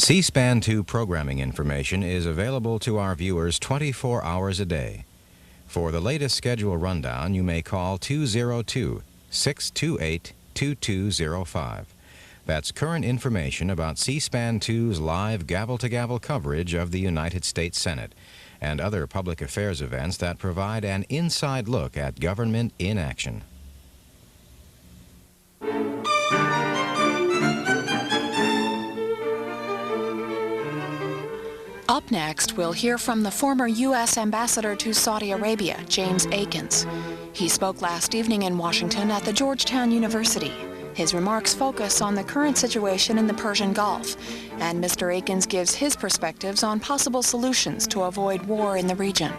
C-SPAN 2 programming information is available to our viewers 24 hours a day. For the latest schedule rundown, you may call 202-628-2205. That's current information about C-SPAN 2's live gavel-to-gavel coverage of the United States Senate and other public affairs events that provide an inside look at government in action. Up next, we'll hear from the former U.S. Ambassador to Saudi Arabia, James Akins. He spoke last evening in Washington at the Georgetown University. His remarks focus on the current situation in the Persian Gulf, and Mr. Akins gives his perspectives on possible solutions to avoid war in the region.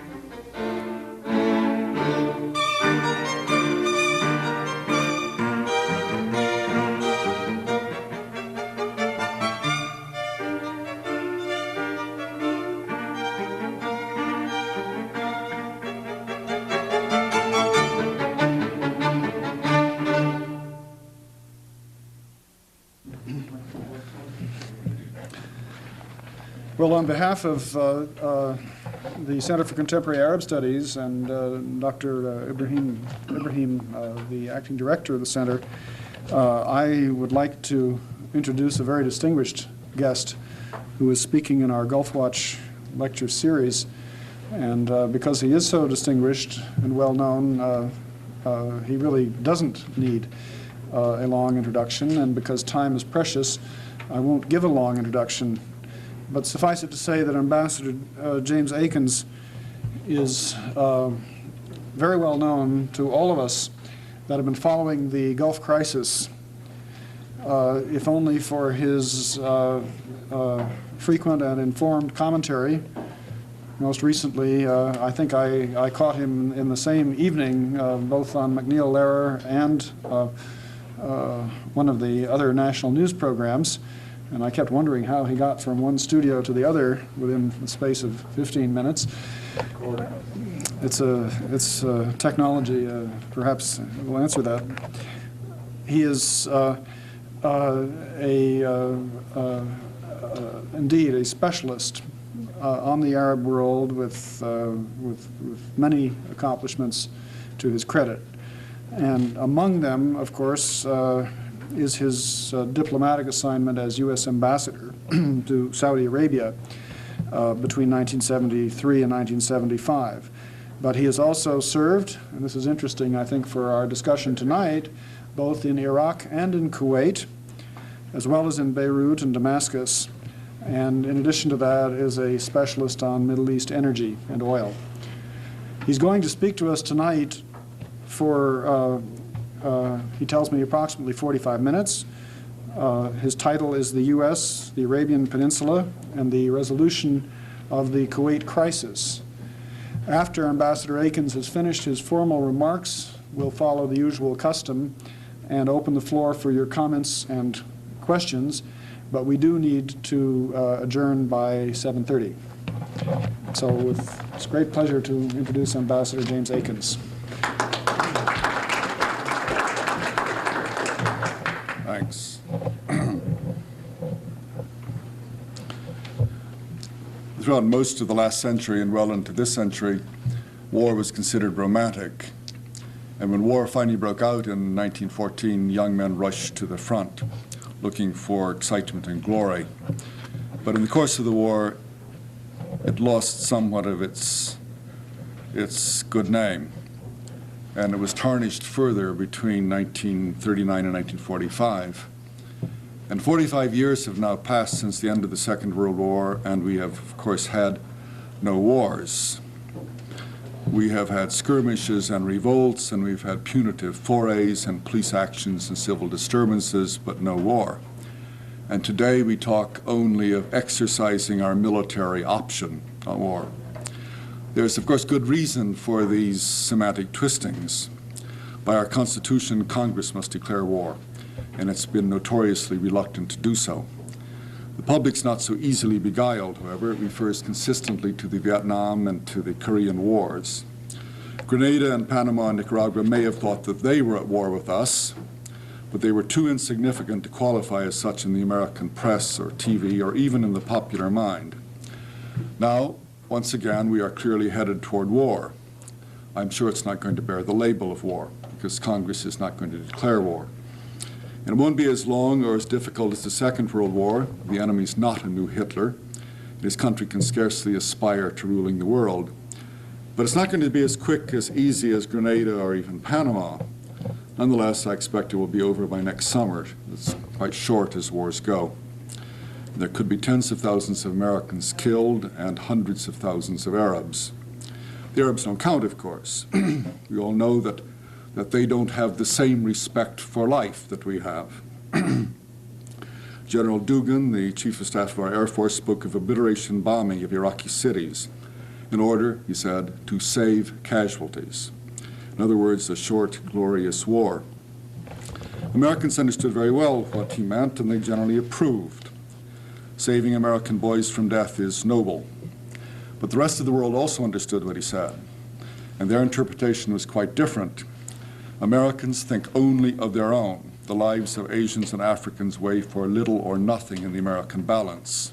Well, on behalf of the Center for Contemporary Arab Studies and Dr. Ibrahim, the acting director of the center, I would like to introduce a very distinguished guest who is speaking in our Gulf Watch lecture series. And because he is so distinguished and well known, he really doesn't need a long introduction. And because time is precious, I won't give a long introduction. But suffice it to say that Ambassador James Akins is very well known to all of us that have been following the Gulf crisis, if only for his frequent and informed commentary. Most recently, I think I caught him in the same evening, both on MacNeil-Lehrer and one of the other national news programs. And I kept wondering how he got from one studio to the other within the space of 15 minutes. It's technology, perhaps will answer that. He is indeed a specialist on the Arab world with many accomplishments to his credit. And among them, of course, is his diplomatic assignment as U.S. ambassador to Saudi Arabia between 1973 and 1975. But he has also served, and this is interesting, I think, for our discussion tonight, both in Iraq and in Kuwait, as well as in Beirut and Damascus. And in addition to that, is a specialist on Middle East energy and oil. He's going to speak to us tonight for he tells me approximately 45 minutes. His title is The U.S., the Arabian Peninsula, and the Resolution of the Kuwait Crisis. After Ambassador Akins has finished his formal remarks, we'll follow the usual custom and open the floor for your comments and questions, but we do need to adjourn by 7:30. So it's great pleasure to introduce Ambassador James Akins. Thanks. Throughout most of the last century and well into this century, war was considered romantic. And when war finally broke out in 1914, young men rushed to the front, looking for excitement and glory. But in the course of the war, it lost somewhat of its good name. And it was tarnished further between 1939 and 1945. And 45 years have now passed since the end of the Second World War, and we have, of course, had no wars. We have had skirmishes and revolts, and we've had punitive forays and police actions and civil disturbances, but no war. And today we talk only of exercising our military option on war. There's, of course, good reason for these semantic twistings. By our Constitution, Congress must declare war, and it's been notoriously reluctant to do so. The public's not so easily beguiled, however. It refers consistently to the Vietnam and to the Korean Wars. Grenada and Panama and Nicaragua may have thought that they were at war with us, but they were too insignificant to qualify as such in the American press or TV or even in the popular mind. Now, once again, we are clearly headed toward war. I'm sure it's not going to bear the label of war because Congress is not going to declare war. And it won't be as long or as difficult as the Second World War. The enemy's not a new Hitler. His country can scarcely aspire to ruling the world. But it's not going to be as quick, as easy as Grenada or even Panama. Nonetheless, I expect it will be over by next summer. It's quite short as wars go. There could be tens of thousands of Americans killed and hundreds of thousands of Arabs. The Arabs don't count, of course. We all know that they don't have the same respect for life that we have. General Dugan, the Chief of Staff of our Air Force, spoke of obliteration bombing of Iraqi cities in order, he said, to save casualties. In other words, a short, glorious war. Americans understood very well what he meant, and they generally approved. Saving American boys from death is noble. But the rest of the world also understood what he said, and their interpretation was quite different. Americans think only of their own. The lives of Asians and Africans weigh for little or nothing in the American balance.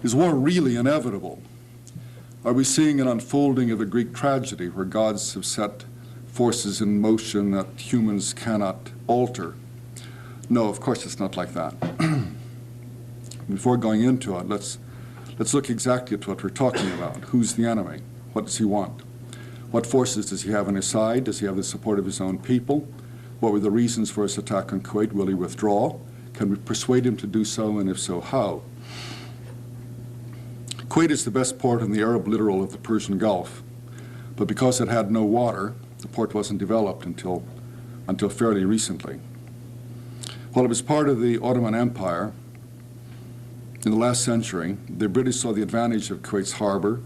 Is war really inevitable? Are we seeing an unfolding of a Greek tragedy where gods have set forces in motion that humans cannot alter? No, of course it's not like that. Before going into it, let's look exactly at what we're talking about. Who's the enemy? What does he want? What forces does he have on his side? Does he have the support of his own people? What were the reasons for his attack on Kuwait? Will he withdraw? Can we persuade him to do so, and if so, how? Kuwait is the best port in the Arab littoral of the Persian Gulf, but because it had no water, the port wasn't developed until fairly recently. While it was part of the Ottoman Empire, in the last century, the British saw the advantage of Kuwait's harbor,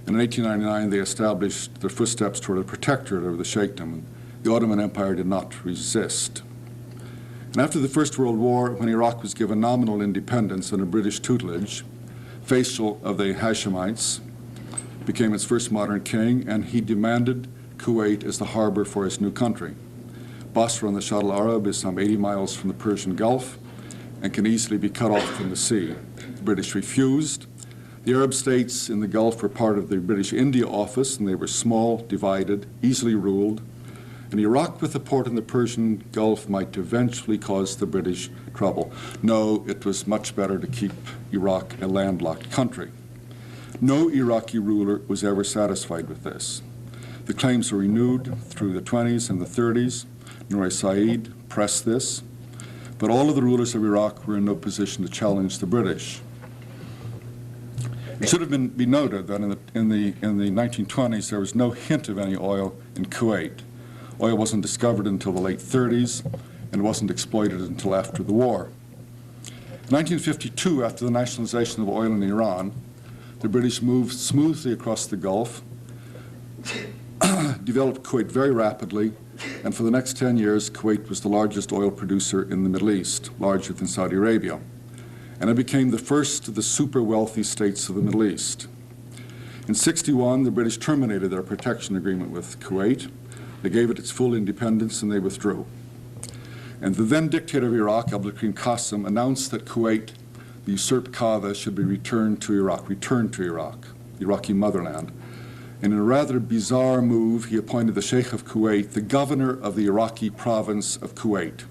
and in 1899 they established their footsteps toward a protectorate over the Sheikhdom. The Ottoman Empire did not resist. And after the First World War, when Iraq was given nominal independence under British tutelage, Faisal of the Hashemites became its first modern king, and he demanded Kuwait as the harbor for his new country. Basra on the Shatt al-Arab is some 80 miles from the Persian Gulf and can easily be cut off from the sea. The British refused. The Arab states in the Gulf were part of the British India office, and they were small, divided, easily ruled. And Iraq with a port in the Persian Gulf might eventually cause the British trouble. No, it was much better to keep Iraq a landlocked country. No Iraqi ruler was ever satisfied with this. The claims were renewed through the 20s and the 30s. Nouri Said pressed this, but all of the rulers of Iraq were in no position to challenge the British. It should have been noted that in the 1920s there was no hint of any oil in Kuwait. Oil wasn't discovered until the late 30s, and wasn't exploited until after the war. In 1952, after the nationalization of oil in Iran, the British moved smoothly across the Gulf, developed Kuwait very rapidly, and for the next 10 years, Kuwait was the largest oil producer in the Middle East, larger than Saudi Arabia. And it became the first of the super wealthy states of the Middle East. In '61, the British terminated their protection agreement with Kuwait. They gave it its full independence, and they withdrew. And the then dictator of Iraq, Abdul Qasim, announced that Kuwait, the usurped Kaaba, should be returned to Iraq, the Iraqi motherland. And in a rather bizarre move, he appointed the Sheikh of Kuwait the governor of the Iraqi province of Kuwait.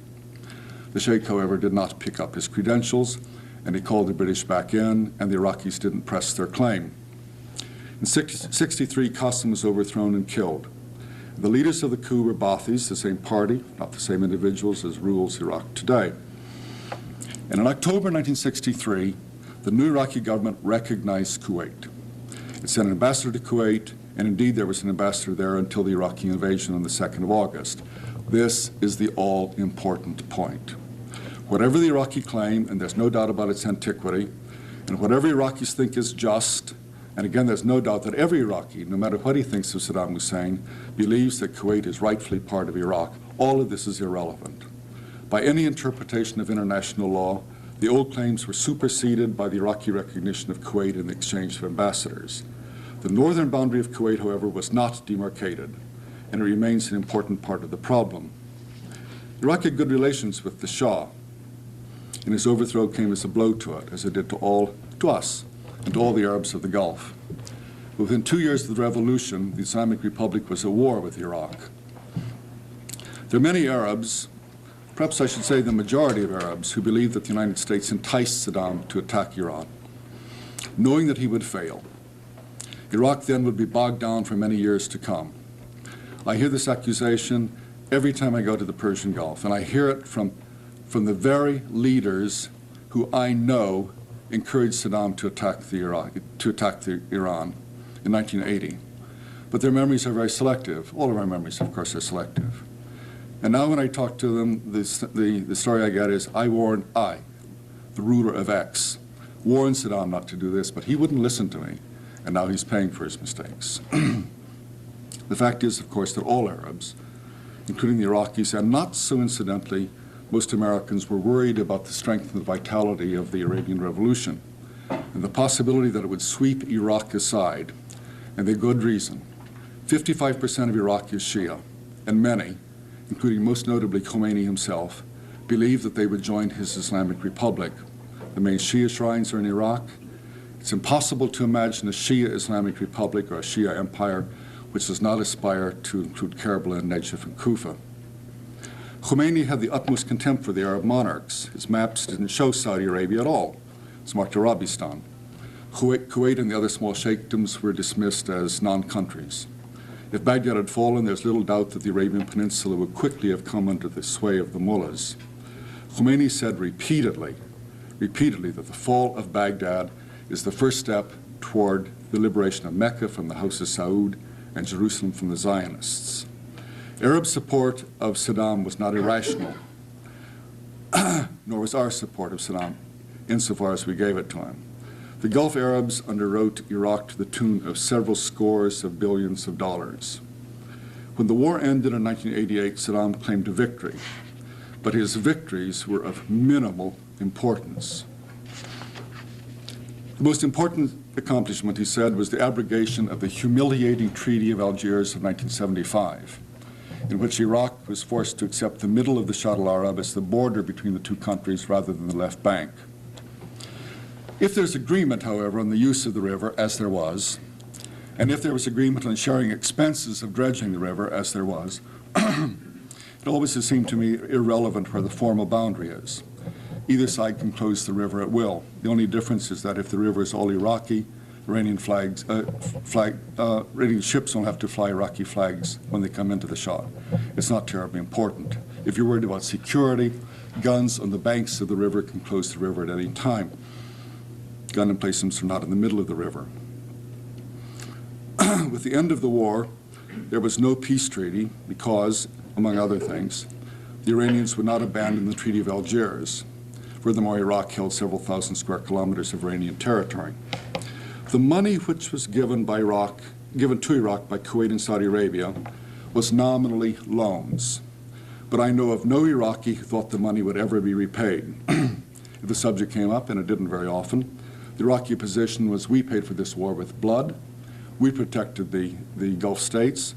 The Sheikh, however, did not pick up his credentials, and he called the British back in, and the Iraqis didn't press their claim. In '63, Qasim was overthrown and killed. The leaders of the coup were Ba'athis, the same party, not the same individuals as rules Iraq today. And in October 1963, the new Iraqi government recognized Kuwait. It sent an ambassador to Kuwait, and indeed there was an ambassador there until the Iraqi invasion on the 2nd of August. This is the all-important point. Whatever the Iraqi claim, and there's no doubt about its antiquity, and whatever Iraqis think is just, and again, there's no doubt that every Iraqi, no matter what he thinks of Saddam Hussein, believes that Kuwait is rightfully part of Iraq. All of this is irrelevant. By any interpretation of international law, the old claims were superseded by the Iraqi recognition of Kuwait in the exchange of ambassadors. The northern boundary of Kuwait, however, was not demarcated, and it remains an important part of the problem. Iraq had good relations with the Shah, and his overthrow came as a blow to it, as it did to us, and to all the Arabs of the Gulf. Within 2 years of the revolution, the Islamic Republic was at war with Iraq. There are many Arabs, perhaps I should say the majority of Arabs, who believe that the United States enticed Saddam to attack Iran, knowing that he would fail. Iraq then would be bogged down for many years to come. I hear this accusation every time I go to the Persian Gulf, and I hear it from the very leaders who I know encouraged Saddam to attack Iran in 1980. But their memories are very selective. All of our memories, of course, are selective. And now when I talk to them, the story I get is, the ruler of X, warned Saddam not to do this, but he wouldn't listen to me, and now he's paying for his mistakes. The fact is, of course, that all Arabs, including the Iraqis, and not so incidentally, most Americans, were worried about the strength and the vitality of the Arabian Revolution and the possibility that it would sweep Iraq aside, and they had good reason. 55% of Iraq is Shia, and many, including most notably Khomeini himself, believed that they would join his Islamic Republic. The main Shia shrines are in Iraq. It's impossible to imagine a Shia Islamic Republic or a Shia empire which does not aspire to include Karbala and Najaf and Kufa. Khomeini had the utmost contempt for the Arab monarchs. His maps didn't show Saudi Arabia at all. It's marked Arabistan. Kuwait and the other small sheikdoms were dismissed as non-countries. If Baghdad had fallen, there's little doubt that the Arabian Peninsula would quickly have come under the sway of the mullahs. Khomeini said repeatedly that the fall of Baghdad is the first step toward the liberation of Mecca from the House of Saud and Jerusalem from the Zionists. Arab support of Saddam was not irrational, nor was our support of Saddam, insofar as we gave it to him. The Gulf Arabs underwrote Iraq to the tune of several scores of billions of dollars. When the war ended in 1988, Saddam claimed a victory, but his victories were of minimal importance. The most important accomplishment, he said, was the abrogation of the humiliating Treaty of Algiers of 1975, in which Iraq was forced to accept the middle of the Shatt al-Arab as the border between the two countries rather than the left bank. If there's agreement, however, on the use of the river, as there was, and if there was agreement on sharing expenses of dredging the river, as there was, it always has seemed to me irrelevant where the formal boundary is. Either side can close the river at will. The only difference is that if the river is all Iraqi, Iranian ships don't have to fly Iraqi flags when they come into the Shah. It's not terribly important. If you're worried about security, guns on the banks of the river can close the river at any time. Gun emplacements are not in the middle of the river. With the end of the war, there was no peace treaty because, among other things, the Iranians would not abandon the Treaty of Algiers. Furthermore, Iraq held several thousand square kilometers of Iranian territory. The money which was given to Iraq by Kuwait and Saudi Arabia was nominally loans. But I know of no Iraqi who thought the money would ever be repaid. If the subject came up, and it didn't very often, the Iraqi position was, we paid for this war with blood, we protected the Gulf states,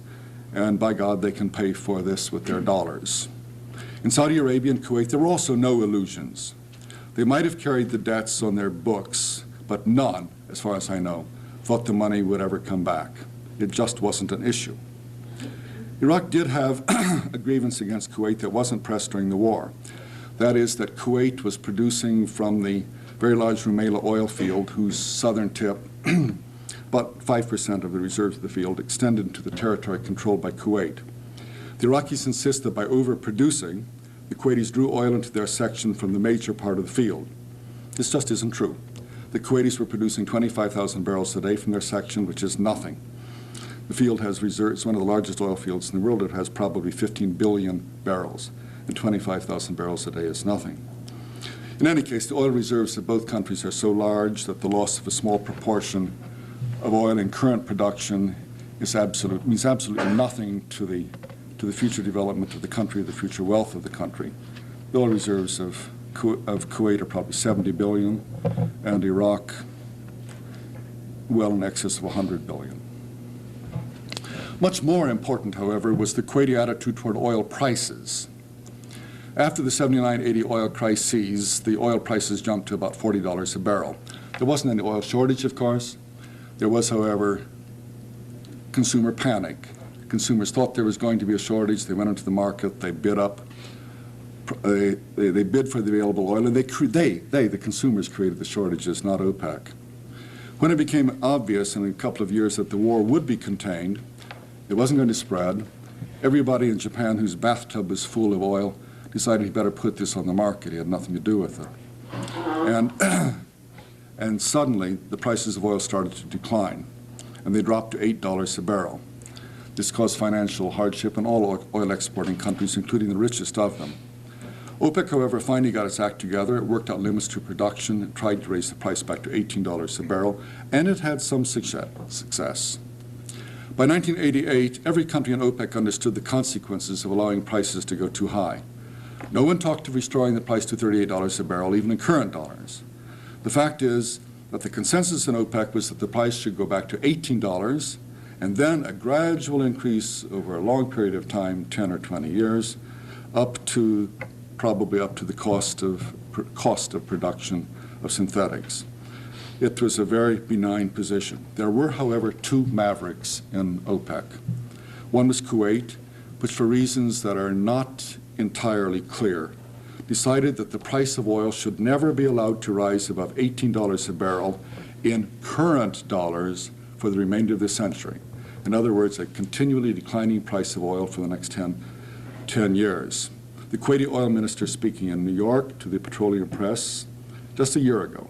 and by God, they can pay for this with their dollars. In Saudi Arabia and Kuwait, there were also no illusions. They might have carried the debts on their books, but none, as far as I know, thought the money would ever come back. It just wasn't an issue. Iraq did have a grievance against Kuwait that wasn't pressed during the war. That is that Kuwait was producing from the very large Rumaila oil field, whose southern tip, about 5% of the reserves of the field, extended into the territory controlled by Kuwait. The Iraqis insist that by overproducing, the Kuwaitis drew oil into their section from the major part of the field. This just isn't true. The Kuwaitis were producing 25,000 barrels a day from their section, which is nothing. The field has reserves, it's one of the largest oil fields in the world. It has probably 15 billion barrels, and 25,000 barrels a day is nothing. In any case, the oil reserves of both countries are so large that the loss of a small proportion of oil in current production means absolutely nothing to the future development of the country, the future wealth of the country. The oil reserves of Kuwait are probably 70 billion, and Iraq well in excess of 100 billion. Much more important, however, was the Kuwaiti attitude toward oil prices. After the 79-80 oil crises, the oil prices jumped to about $40 a barrel. There wasn't any oil shortage, of course. There was, however, consumer panic. Consumers thought there was going to be a shortage. They went into the market. They bid up. They bid for the available oil, and the consumers, created the shortages, not OPEC. When it became obvious in a couple of years that the war would be contained, it wasn't going to spread, everybody in Japan whose bathtub was full of oil decided he better put this on the market. He had nothing to do with it. And suddenly, the prices of oil started to decline, and they dropped to $8 a barrel. This caused financial hardship in all oil exporting countries, including the richest of them. OPEC, however, finally got its act together. It worked out limits to production and tried to raise the price back to $18 a barrel, and it had some success. By 1988, every country in OPEC understood the consequences of allowing prices to go too high. No one talked of restoring the price to $38 a barrel, even in current dollars. The fact is that the consensus in OPEC was that the price should go back to $18, and then a gradual increase over a long period of time, 10 or 20 years, probably up to the cost of production of synthetics. It was a very benign position. There were, however, two mavericks in OPEC. One was Kuwait, which for reasons that are not entirely clear, decided that the price of oil should never be allowed to rise above $18 a barrel in current dollars for the remainder of the century. In other words, a continually declining price of oil for the next 10 years. The Kuwaiti oil minister, speaking in New York to the petroleum press just a year ago,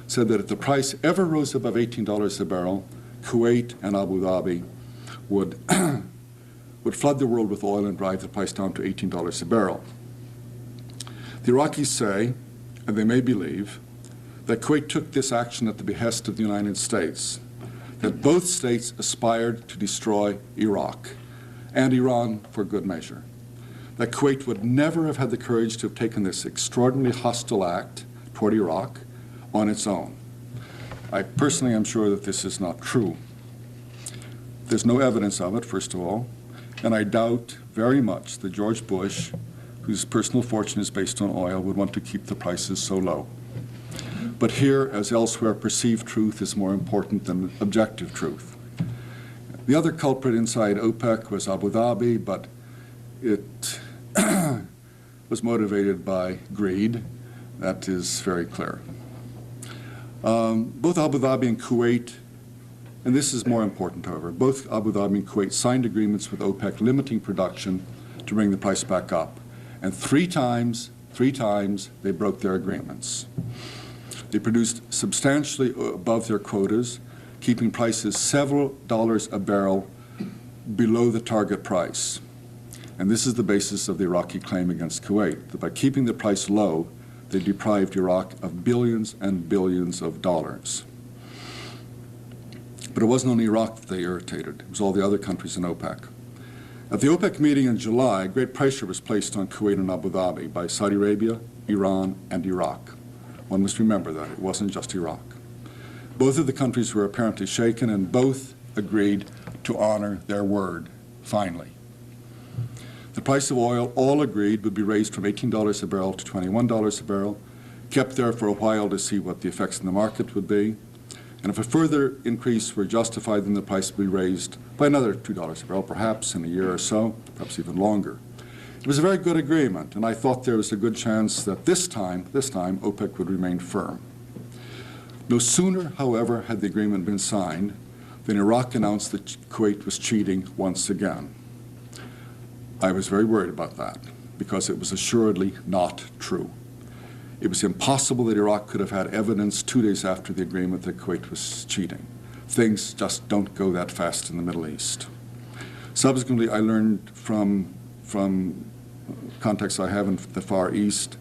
said that if the price ever rose above $18 a barrel, Kuwait and Abu Dhabi would flood the world with oil and drive the price down to $18 a barrel. The Iraqis say, and they may believe, that Kuwait took this action at the behest of the United States, that both states aspired to destroy Iraq, and Iran for good measure, that Kuwait would never have had the courage to have taken this extraordinarily hostile act toward Iraq on its own. I personally am sure that this is not true. There's no evidence of it, first of all, and I doubt very much that George Bush, whose personal fortune is based on oil, would want to keep the prices so low. But here, as elsewhere, perceived truth is more important than objective truth. The other culprit inside OPEC was Abu Dhabi, but it was motivated by greed. That is very clear. Both Abu Dhabi and Kuwait, and this is more important, however, both Abu Dhabi and Kuwait signed agreements with OPEC limiting production to bring the price back up. And three times, they broke their agreements. They produced substantially above their quotas, keeping prices several dollars a barrel below the target price. And this is the basis of the Iraqi claim against Kuwait, that by keeping the price low, they deprived Iraq of billions and billions of dollars. But it wasn't only Iraq that they irritated, it was all the other countries in OPEC. At the OPEC meeting in July, great pressure was placed on Kuwait and Abu Dhabi by Saudi Arabia, Iran, and Iraq. One must remember that it wasn't just Iraq. Both of the countries were apparently shaken, and both agreed to honor their word, finally. The price of oil, all agreed, would be raised from $18 a barrel to $21 a barrel, kept there for a while to see what the effects in the market would be. And if a further increase were justified, then the price would be raised by another $2 a barrel, perhaps in a year or so, perhaps even longer. It was a very good agreement, and I thought there was a good chance that this time, OPEC would remain firm. No sooner, however, had the agreement been signed than Iraq announced that Kuwait was cheating once again. I was very worried about that, because it was assuredly not true. It was impossible that Iraq could have had evidence 2 days after the agreement that Kuwait was cheating. Things just don't go that fast in the Middle East. Subsequently, I learned from contacts I have in the Far East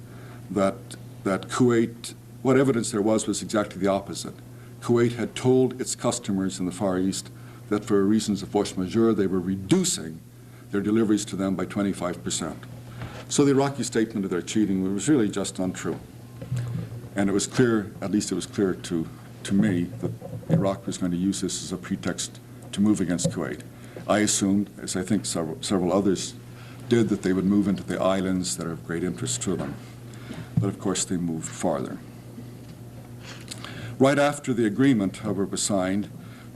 that Kuwait, what evidence there was exactly the opposite. Kuwait had told its customers in the Far East that for reasons of force majeure, they were reducing their deliveries to them by 25%. So the Iraqi statement of their cheating was really just untrue. And it was clear, at least it was clear to me, that Iraq was going to use this as a pretext to move against Kuwait. I assumed, as I think several others did that they would move into the islands that are of great interest to them. But of course, they moved farther. Right after the agreement, however, was signed,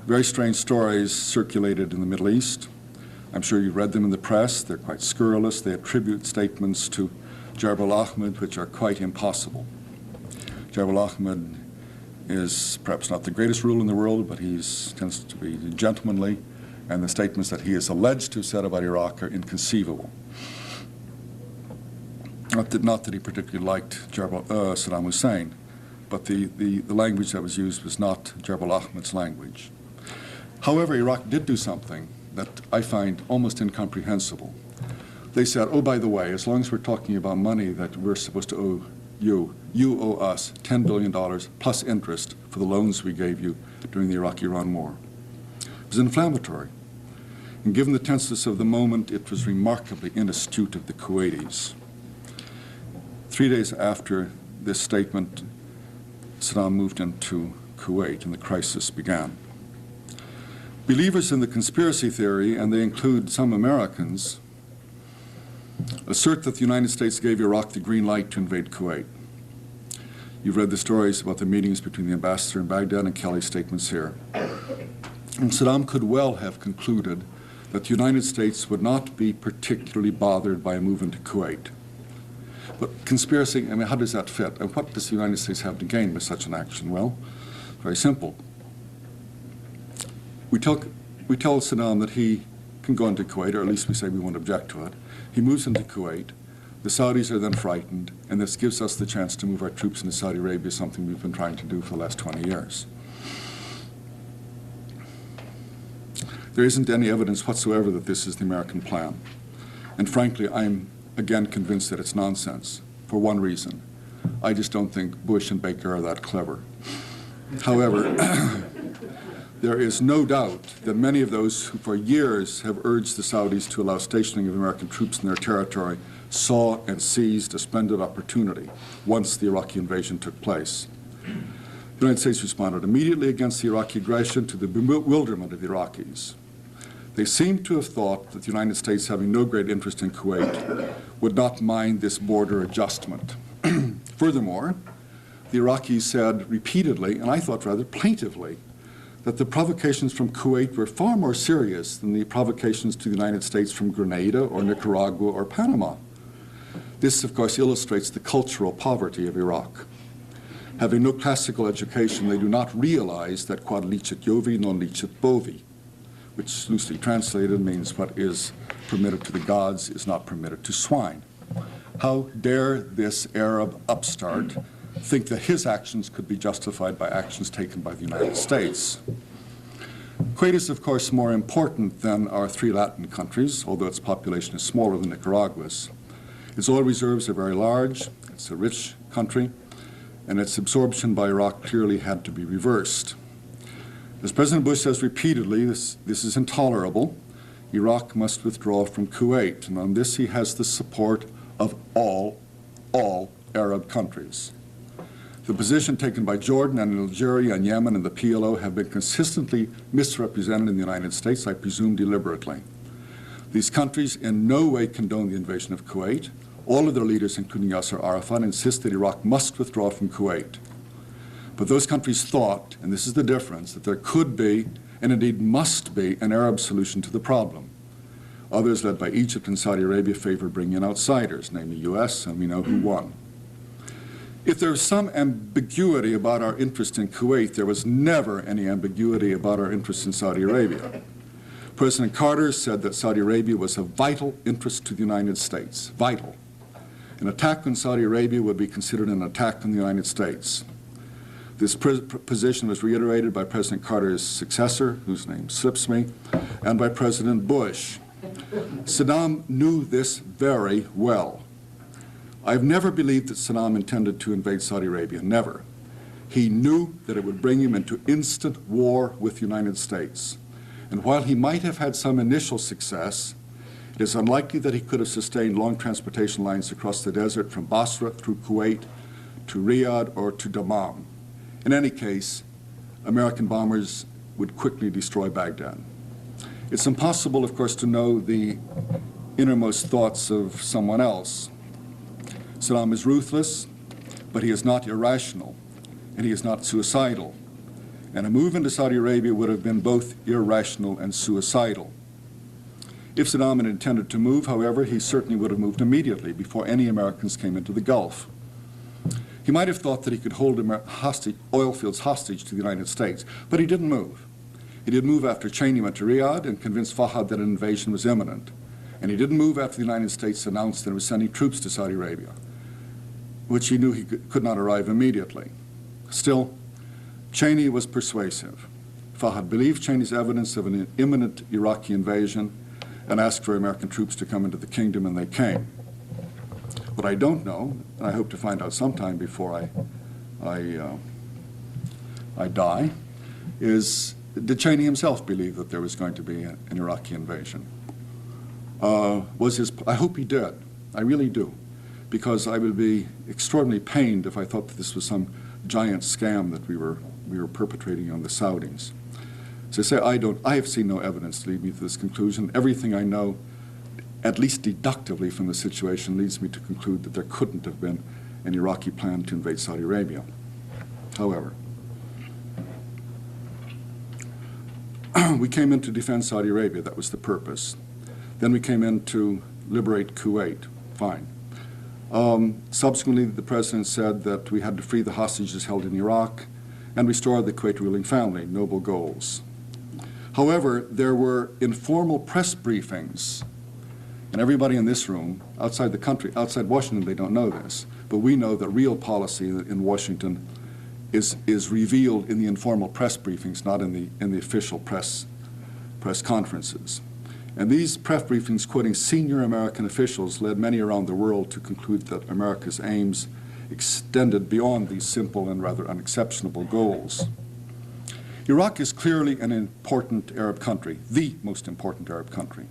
very strange stories circulated in the Middle East. I'm sure you've read them in the press. They're quite scurrilous. They attribute statements to Jabal Ahmed which are quite impossible. Jabal Ahmed is perhaps not the greatest ruler in the world, but he tends to be gentlemanly, and the statements that he is alleged to have said about Iraq are inconceivable. Not that he particularly liked Saddam Hussein, but the language that was used was not Jabal Ahmed's language. However, Iraq did do something that I find almost incomprehensible. They said, oh, by the way, as long as we're talking about money that we're supposed to owe you, you owe us $10 billion plus interest for the loans we gave you during the Iraq-Iran war. It was inflammatory. And given the tenseness of the moment, it was remarkably inastute of the Kuwaitis. 3 days after this statement, Saddam moved into Kuwait and the crisis began. Believers in the conspiracy theory, and they include some Americans, assert that the United States gave Iraq the green light to invade Kuwait. You've read the stories about the meetings between the ambassador in Baghdad and Kelly's statements here. And Saddam could well have concluded that the United States would not be particularly bothered by a move into Kuwait. But conspiracy, I mean, how does that fit? And what does the United States have to gain with such an action? Well, very simple. We tell Saddam that he can go into Kuwait, or at least we say we won't object to it. He moves into Kuwait. The Saudis are then frightened, and this gives us the chance to move our troops into Saudi Arabia, something we've been trying to do for the last 20 years. There isn't any evidence whatsoever that this is the American plan. And frankly, I'm again convinced that it's nonsense, for one reason. I just don't think Bush and Baker are that clever. However, there is no doubt that many of those who for years have urged the Saudis to allow stationing of American troops in their territory saw and seized a splendid opportunity once the Iraqi invasion took place. The United States responded immediately against the Iraqi aggression to the bewilderment of the Iraqis. They seem to have thought that the United States, having no great interest in Kuwait, would not mind this border adjustment. Furthermore, the Iraqis said repeatedly, and I thought rather plaintively, that the provocations from Kuwait were far more serious than the provocations to the United States from Grenada or Nicaragua or Panama. This, of course, illustrates the cultural poverty of Iraq. Having no classical education, they do not realize that quod licet Jovi non licet bovi, which loosely translated means what is permitted to the gods is not permitted to swine. How dare this Arab upstart think that his actions could be justified by actions taken by the United States? Kuwait is, of course, more important than our 3 Latin countries, although its population is smaller than Nicaragua's. Its oil reserves are very large, it's a rich country, and its absorption by Iraq clearly had to be reversed. As President Bush says repeatedly, this is intolerable. Iraq must withdraw from Kuwait, and on this he has the support of all Arab countries. The position taken by Jordan and Algeria and Yemen and the PLO have been consistently misrepresented in the United States, I presume deliberately. These countries in no way condone the invasion of Kuwait. All of their leaders, including Yasser Arafat, insist that Iraq must withdraw from Kuwait. But those countries thought, and this is the difference, that there could be, and indeed must be, an Arab solution to the problem. Others, led by Egypt and Saudi Arabia, favored bringing in outsiders, namely US, and we know who won. If there was some ambiguity about our interest in Kuwait, there was never any ambiguity about our interest in Saudi Arabia. President Carter said that Saudi Arabia was of vital interest to the United States, vital. An attack on Saudi Arabia would be considered an attack on the United States. This position was reiterated by President Carter's successor, whose name slips me, and by President Bush. Saddam knew this very well. I've never believed that Saddam intended to invade Saudi Arabia, never. He knew that it would bring him into instant war with the United States. And while he might have had some initial success, it is unlikely that he could have sustained long transportation lines across the desert from Basra through Kuwait to Riyadh or to Dammam. In any case, American bombers would quickly destroy Baghdad. It's impossible, of course, to know the innermost thoughts of someone else. Saddam is ruthless, but he is not irrational, and he is not suicidal. And a move into Saudi Arabia would have been both irrational and suicidal. If Saddam had intended to move, however, he certainly would have moved immediately before any Americans came into the Gulf. He might have thought that he could hold oil fields hostage to the United States, but he didn't move. He did move after Cheney went to Riyadh and convinced Fahad that an invasion was imminent. And he didn't move after the United States announced that it was sending troops to Saudi Arabia, which he knew he could not arrive immediately. Still, Cheney was persuasive. Fahad believed Cheney's evidence of an imminent Iraqi invasion and asked for American troops to come into the kingdom, and they came. What I don't know, and I hope to find out sometime before I die, is did Cheney himself believe that there was going to be an Iraqi invasion? I hope he did. I really do, because I would be extraordinarily pained if I thought that this was some giant scam that we were perpetrating on the Saudis. As I say, I have seen no evidence to lead me to this conclusion. Everything I know, at least deductively from the situation, leads me to conclude that there couldn't have been an Iraqi plan to invade Saudi Arabia. However, we came in to defend Saudi Arabia. That was the purpose. Then we came in to liberate Kuwait. Fine. Subsequently, the president said that we had to free the hostages held in Iraq and restore the Kuwait ruling family. Noble goals. However, there were informal press briefings, and everybody in this room, outside the country, outside Washington, they don't know this, but we know that real policy in Washington is revealed in the informal press briefings, not in the official press conferences. And these press briefings, quoting senior American officials, led many around the world to conclude that America's aims extended beyond these simple and rather unexceptionable goals. Iraq is clearly an important Arab country, the most important Arab country.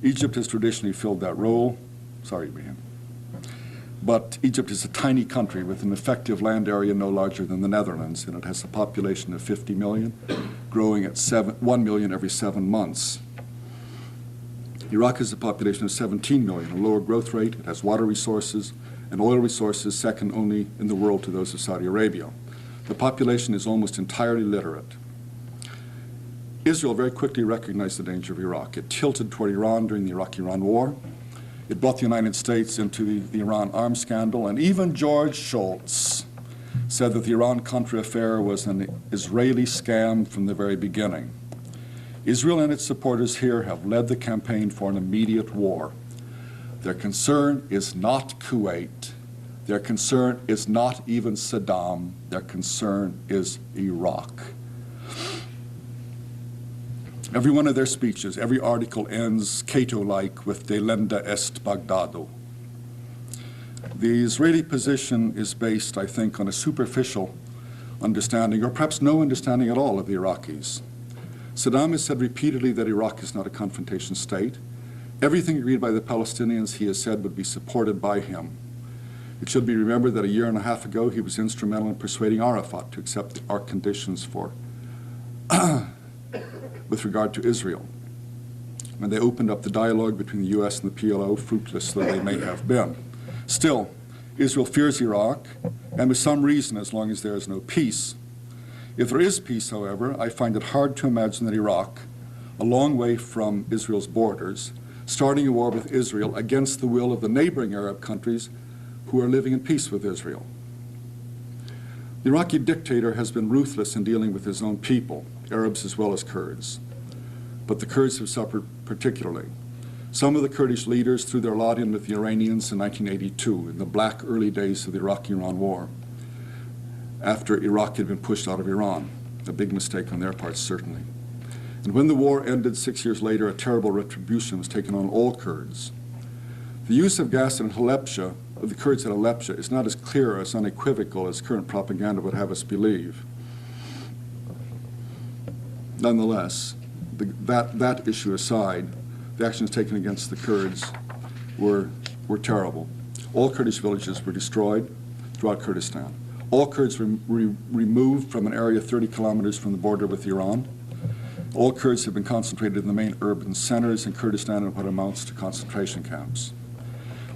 Egypt has traditionally filled that role. Sorry, Ibrahim. But Egypt is a tiny country with an effective land area no larger than the Netherlands, and it has a population of 50 million, growing at 1 million every 7 months. Iraq has a population of 17 million, a lower growth rate. It has water resources and oil resources second only in the world to those of Saudi Arabia. The population is almost entirely literate. Israel very quickly recognized the danger of Iraq. It tilted toward Iran during the Iraq-Iran war. It brought the United States into the Iran arms scandal, and even George Shultz said that the Iran-Contra affair was an Israeli scam from the very beginning. Israel and its supporters here have led the campaign for an immediate war. Their concern is not Kuwait. Their concern is not even Saddam. Their concern is Iraq. Every one of their speeches, every article ends Cato-like with delenda est Baghdado. The Israeli position is based, I think, on a superficial understanding, or perhaps no understanding at all, of the Iraqis. Saddam has said repeatedly that Iraq is not a confrontation state. Everything agreed by the Palestinians, he has said, would be supported by him. It should be remembered that a year and a half ago, he was instrumental in persuading Arafat to accept our conditions for with regard to Israel. When they opened up the dialogue between the U.S. and the PLO, fruitless though they may have been. Still, Israel fears Iraq, and with some reason, as long as there is no peace. If there is peace, however, I find it hard to imagine that Iraq, a long way from Israel's borders, starting a war with Israel against the will of the neighboring Arab countries who are living in peace with Israel. The Iraqi dictator has been ruthless in dealing with his own people, Arabs as well as Kurds. But the Kurds have suffered particularly. Some of the Kurdish leaders threw their lot in with the Iranians in 1982, in the black early days of the Iraq-Iran war, after Iraq had been pushed out of Iran. A big mistake on their part, certainly. And when the war ended 6 years later, a terrible retribution was taken on all Kurds. The use of gas in Halabja, of the Kurds at Halabja, is not as clear or as unequivocal as current propaganda would have us believe. Nonetheless, that issue aside, the actions taken against the Kurds were terrible. All Kurdish villages were destroyed throughout Kurdistan. All Kurds were removed from an area 30 kilometers from the border with Iran. All Kurds have been concentrated in the main urban centers in Kurdistan and what amounts to concentration camps.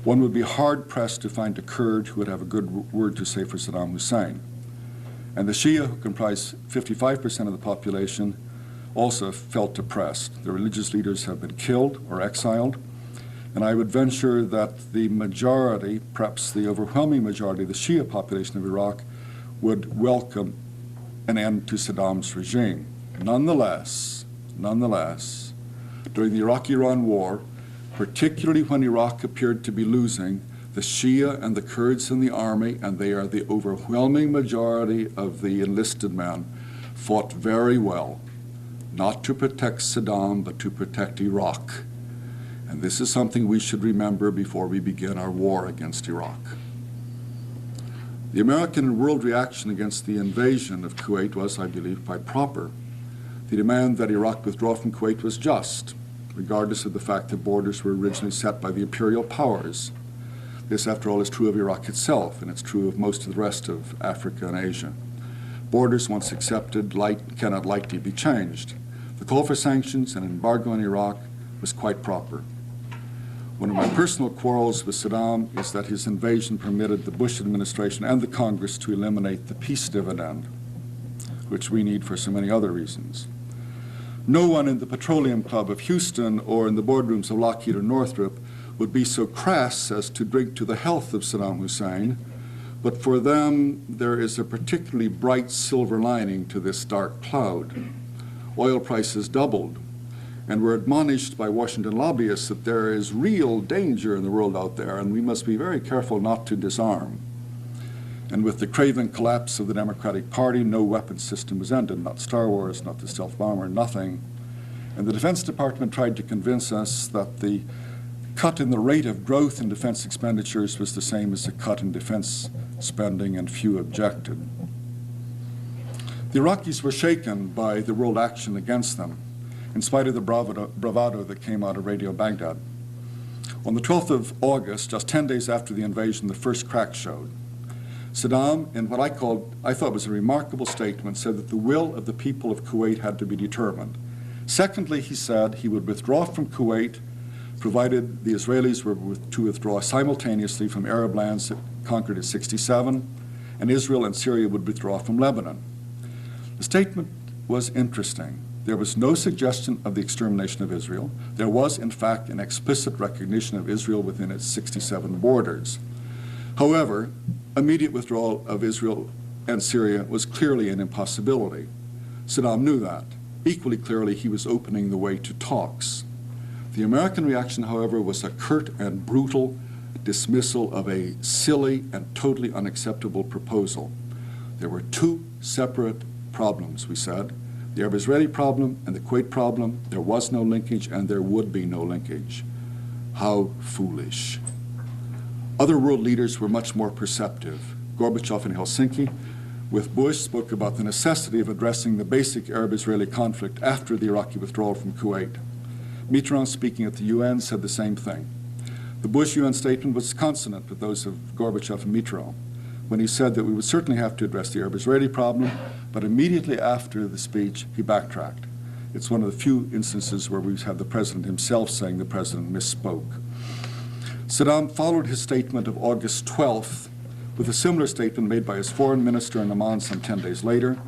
One would be hard-pressed to find a Kurd who would have a good word to say for Saddam Hussein. And the Shia, who comprise 55% of the population, also felt depressed. Their religious leaders have been killed or exiled, and I would venture that the majority, perhaps the overwhelming majority of the Shia population of Iraq, would welcome an end to Saddam's regime. Nonetheless, during the Iraq-Iran war, particularly when Iraq appeared to be losing, the Shia and the Kurds in the army, and they are the overwhelming majority of the enlisted men, fought very well, not to protect Saddam, but to protect Iraq. And this is something we should remember before we begin our war against Iraq. The American and world reaction against the invasion of Kuwait was, I believe, quite proper. The demand that Iraq withdraw from Kuwait was just, regardless of the fact that borders were originally set by the imperial powers. This, after all, is true of Iraq itself, and it's true of most of the rest of Africa and Asia. Borders, once accepted, cannot lightly be changed. The call for sanctions and embargo on Iraq was quite proper. One of my personal quarrels with Saddam is that his invasion permitted the Bush administration and the Congress to eliminate the peace dividend, which we need for so many other reasons. No one in the Petroleum Club of Houston or in the boardrooms of Lockheed or Northrop would be so crass as to drink to the health of Saddam Hussein, but for them there is a particularly bright silver lining to this dark cloud. Oil prices doubled, and we're admonished by Washington lobbyists that there is real danger in the world out there, and we must be very careful not to disarm. And with the craven collapse of the Democratic Party, no weapons system was ended, not Star Wars, not the stealth bomber, nothing. And the Defense Department tried to convince us that the cut in the rate of growth in defense expenditures was the same as a cut in defense spending, and few objected. The Iraqis were shaken by the world action against them, in spite of the bravado that came out of Radio Baghdad. On the 12th of August, just 10 days after the invasion, the first crack showed. Saddam, in what I thought was a remarkable statement, said that the will of the people of Kuwait had to be determined. Secondly, he said he would withdraw from Kuwait provided the Israelis were to withdraw simultaneously from Arab lands conquered in '67, and Israel and Syria would withdraw from Lebanon. The statement was interesting. There was no suggestion of the extermination of Israel. There was, in fact, an explicit recognition of Israel within its '67 borders. However, immediate withdrawal of Israel and Syria was clearly an impossibility. Saddam knew that. Equally clearly, he was opening the way to talks. The American reaction, however, was a curt and brutal dismissal of a silly and totally unacceptable proposal. There were two separate problems, we said. The Arab-Israeli problem and the Kuwait problem. There was no linkage, and there would be no linkage. How foolish. Other world leaders were much more perceptive. Gorbachev in Helsinki, with Bush, spoke about the necessity of addressing the basic Arab-Israeli conflict after the Iraqi withdrawal from Kuwait. Mitterrand, speaking at the UN, said the same thing. The Bush UN statement was consonant with those of Gorbachev and Mitterrand when he said that we would certainly have to address the Arab-Israeli problem, but immediately after the speech, he backtracked. It's one of the few instances where we have the president himself saying the president misspoke. Saddam followed his statement of August 12th with a similar statement made by his foreign minister in Amman some 10 days later.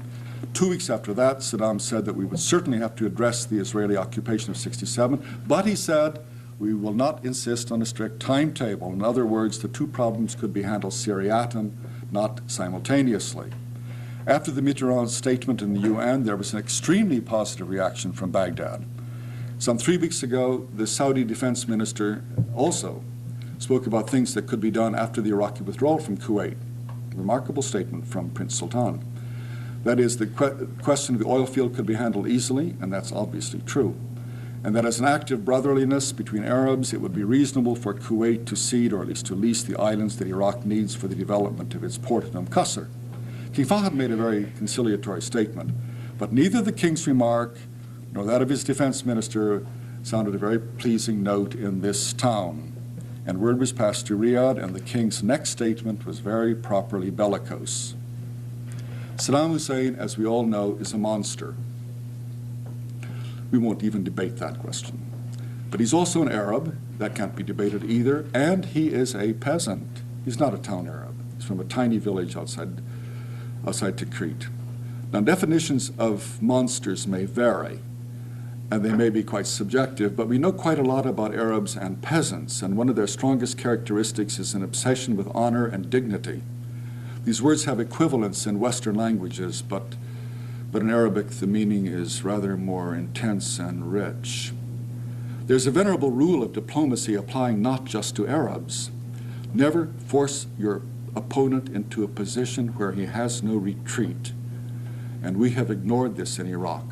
2 weeks after that, Saddam said that we would certainly have to address the Israeli occupation of '67, but he said, we will not insist on a strict timetable. In other words, the two problems could be handled seriatim, not simultaneously. After the Mitterrand statement in the UN, there was an extremely positive reaction from Baghdad. Some 3 weeks ago, the Saudi defense minister also spoke about things that could be done after the Iraqi withdrawal from Kuwait. Remarkable statement from Prince Sultan. That is, the question of the oil field could be handled easily, and that's obviously true. And that as an act of brotherliness between Arabs, it would be reasonable for Kuwait to cede, or at least to lease, the islands that Iraq needs for the development of its port at Qasr. King Fahd made a very conciliatory statement, but neither the king's remark nor that of his defense minister sounded a very pleasing note in this town. And word was passed to Riyadh, and the king's next statement was very properly bellicose. Saddam Hussein, as we all know, is a monster. We won't even debate that question. But he's also an Arab. That can't be debated either. And he is a peasant. He's not a town Arab. He's from a tiny village outside Tikrit. Now, definitions of monsters may vary, and they may be quite subjective, but we know quite a lot about Arabs and peasants, and one of their strongest characteristics is an obsession with honor and dignity. These words have equivalents in Western languages, but in Arabic the meaning is rather more intense and rich. There's a venerable rule of diplomacy applying not just to Arabs. Never force your opponent into a position where he has no retreat. And we have ignored this in Iraq.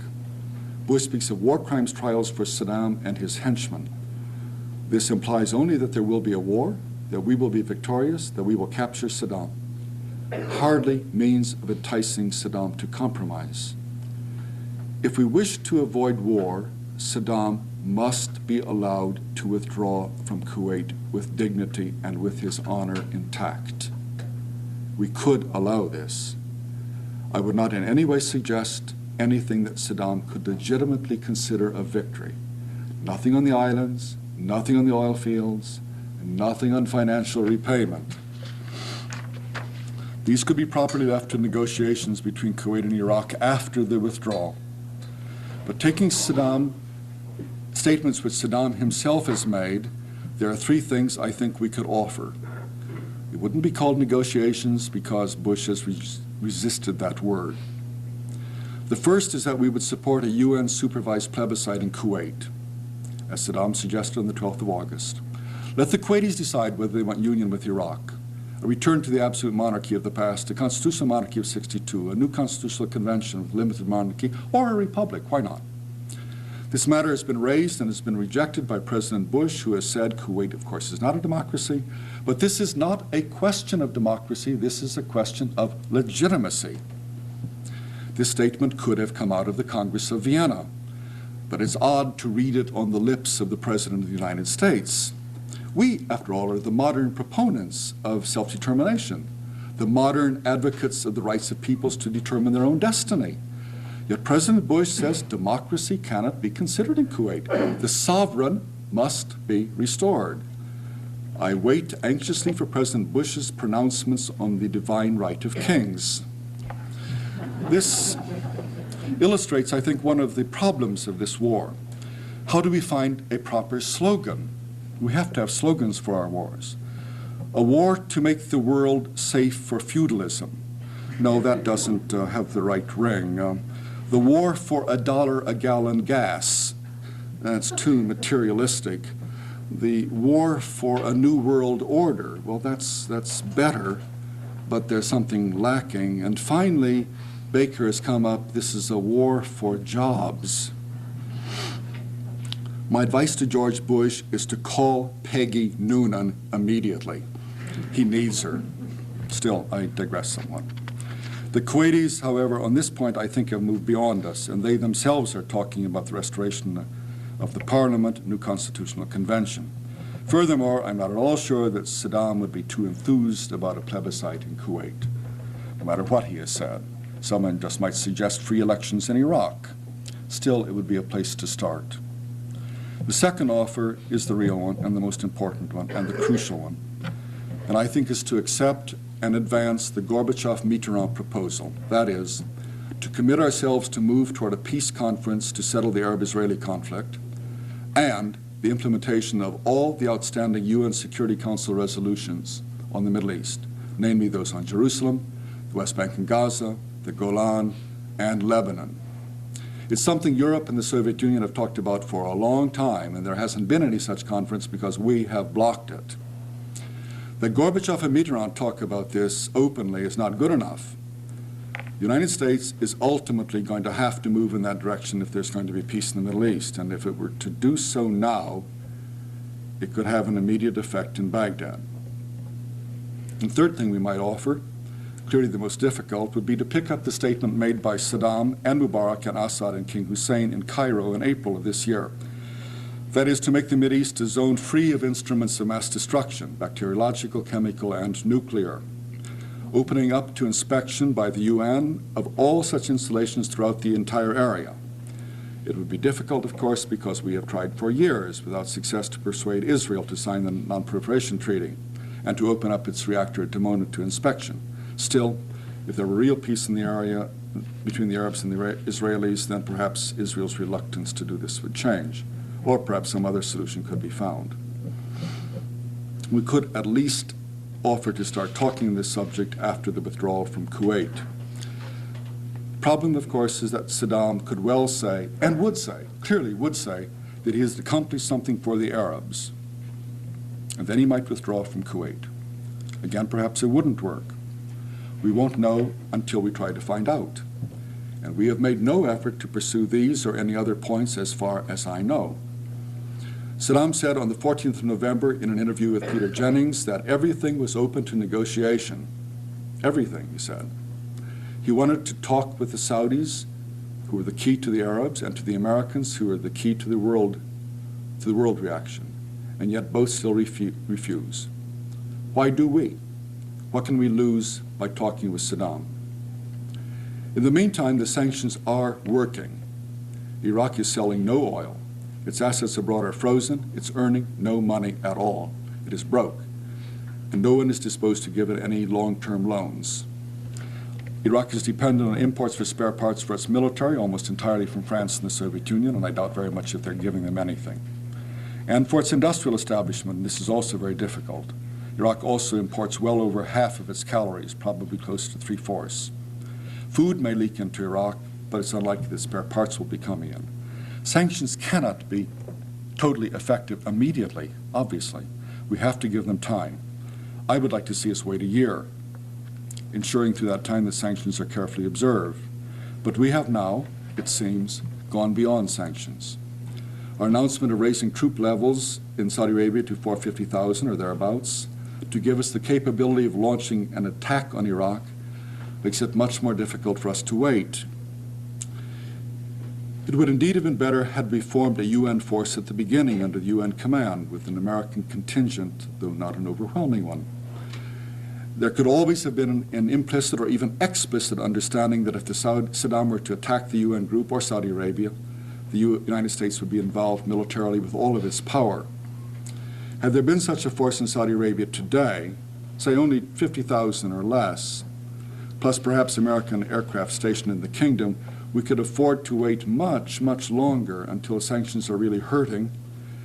Bush speaks of war crimes trials for Saddam and his henchmen. This implies only that there will be a war, that we will be victorious, that we will capture Saddam. Hardly means of enticing Saddam to compromise. If we wish to avoid war, Saddam must be allowed to withdraw from Kuwait with dignity and with his honor intact. We could allow this. I would not in any way suggest anything that Saddam could legitimately consider a victory. Nothing on the islands, nothing on the oil fields, and nothing on financial repayment. These could be properly left to negotiations between Kuwait and Iraq after the withdrawal. But taking statements which Saddam himself has made, there are three things I think we could offer. It wouldn't be called negotiations because Bush has resisted that word. The first is that we would support a UN-supervised plebiscite in Kuwait, as Saddam suggested on the 12th of August. Let the Kuwaitis decide whether they want union with Iraq, a return to the absolute monarchy of the past, a constitutional monarchy of '62, a new constitutional convention with limited monarchy, or a republic. Why not? This matter has been raised and has been rejected by President Bush, who has said Kuwait, of course, is not a democracy, but this is not a question of democracy, this is a question of legitimacy. This statement could have come out of the Congress of Vienna, but it's odd to read it on the lips of the President of the United States. We, after all, are the modern proponents of self-determination, the modern advocates of the rights of peoples to determine their own destiny. Yet President Bush says democracy cannot be considered in Kuwait. The sovereign must be restored. I wait anxiously for President Bush's pronouncements on the divine right of kings. This illustrates, I think, one of the problems of this war. How do we find a proper slogan? We have to have slogans for our wars. A war to make the world safe for feudalism. No, that doesn't have the right ring. The war for $1 a gallon gas. That's too materialistic. The war for a new world order. Well, that's better, but there's something lacking. And finally, Baker has come up, this is a war for jobs. My advice to George Bush is to call Peggy Noonan immediately. He needs her. Still, I digress somewhat. The Kuwaitis, however, on this point, I think have moved beyond us, and they themselves are talking about the restoration of the parliament, new constitutional convention. Furthermore, I'm not at all sure that Saddam would be too enthused about a plebiscite in Kuwait, no matter what he has said. Someone just might suggest free elections in Iraq. Still, it would be a place to start. The second offer is the real one and the most important one and the crucial one, and I think is to accept and advance the Gorbachev-Mitterrand proposal. That is, to commit ourselves to move toward a peace conference to settle the Arab-Israeli conflict and the implementation of all the outstanding UN Security Council resolutions on the Middle East, namely those on Jerusalem, the West Bank and Gaza, the Golan, and Lebanon. It's something Europe and the Soviet Union have talked about for a long time, and there hasn't been any such conference because we have blocked it. That Gorbachev and Mitterrand talk about this openly is not good enough. The United States is ultimately going to have to move in that direction if there's going to be peace in the Middle East, and if it were to do so now, it could have an immediate effect in Baghdad. And third thing we might offer, clearly the most difficult, would be to pick up the statement made by Saddam and Mubarak and Assad and King Hussein in Cairo in April of this year. That is, to make the Mideast a zone free of instruments of mass destruction, bacteriological, chemical, and nuclear, opening up to inspection by the UN of all such installations throughout the entire area. It would be difficult, of course, because we have tried for years without success to persuade Israel to sign the Non-Proliferation Treaty and to open up its reactor at Dimona to inspection. Still, if there were real peace in the area between the Arabs and the Israelis, then perhaps Israel's reluctance to do this would change, or perhaps some other solution could be found. We could at least offer to start talking this subject after the withdrawal from Kuwait. Problem, of course, is that Saddam could well say, and would say, clearly would say, that he has accomplished something for the Arabs, and then he might withdraw from Kuwait. Again, perhaps it wouldn't work. We won't know until we try to find out. And we have made no effort to pursue these or any other points as far as I know. Saddam said on the 14th of November in an interview with Peter Jennings that everything was open to negotiation. Everything, he said. He wanted to talk with the Saudis, who were the key to the Arabs, and to the Americans, who were the key to the world reaction. And yet both still refuse. Why do we? What can we lose by talking with Saddam? In the meantime, the sanctions are working. Iraq is selling no oil. Its assets abroad are frozen. It's earning no money at all. It is broke. And no one is disposed to give it any long-term loans. Iraq is dependent on imports for spare parts for its military, almost entirely from France and the Soviet Union, and I doubt very much if they're giving them anything. And for its industrial establishment, this is also very difficult. Iraq also imports well over half of its calories, probably close to 3/4. Food may leak into Iraq, but it's unlikely that spare parts will be coming in. Sanctions cannot be totally effective immediately, obviously. We have to give them time. I would like to see us wait a year, ensuring through that time that sanctions are carefully observed. But we have now, it seems, gone beyond sanctions. Our announcement of raising troop levels in Saudi Arabia to 450,000 or thereabouts to give us the capability of launching an attack on Iraq makes it much more difficult for us to wait. It would indeed have been better had we formed a UN force at the beginning under the UN command with an American contingent, though not an overwhelming one. There could always have been an implicit or even explicit understanding that if Saddam were to attack the UN group or Saudi Arabia, the United States would be involved militarily with all of its power. Had there been such a force in Saudi Arabia today, say only 50,000 or less, plus perhaps American aircraft stationed in the kingdom, we could afford to wait much, much longer until sanctions are really hurting,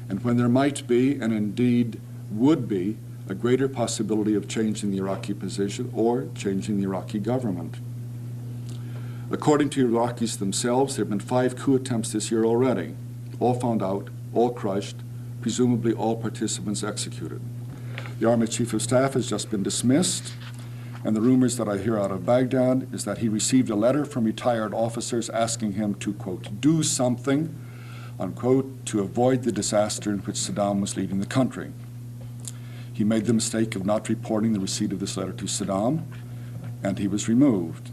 and when there might be, and indeed would be, a greater possibility of changing the Iraqi position or changing the Iraqi government. According to Iraqis themselves, there have been 5 coup attempts this year already, all found out, all crushed, presumably all participants executed. The Army Chief of Staff has just been dismissed, and the rumors that I hear out of Baghdad is that he received a letter from retired officers asking him to, quote, do something, unquote, to avoid the disaster in which Saddam was leading the country. He made the mistake of not reporting the receipt of this letter to Saddam, and he was removed.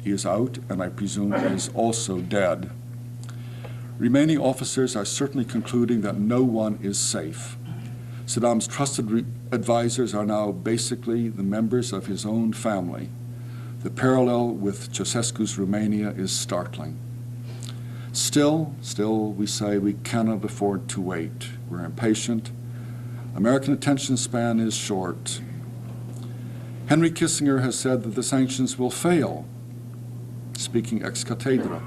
He is out, and I presume he is also dead. Remaining officers are certainly concluding that no one is safe. Saddam's trusted advisors are now basically the members of his own family. The parallel with Ceausescu's Romania is startling. Still, we say we cannot afford to wait. We're impatient. American attention span is short. Henry Kissinger has said that the sanctions will fail, speaking ex cathedra.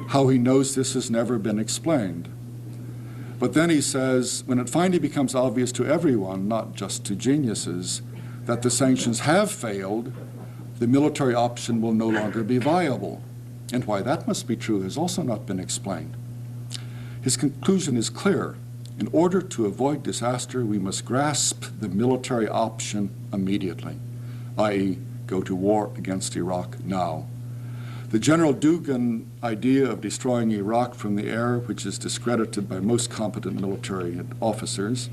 How he knows this has never been explained. But then he says, when it finally becomes obvious to everyone, not just to geniuses, that the sanctions have failed, the military option will no longer be viable. And why that must be true has also not been explained. His conclusion is clear. In order to avoid disaster, we must grasp the military option immediately, i.e., go to war against Iraq now. The General Dugan idea of destroying Iraq from the air, which is discredited by most competent military officers,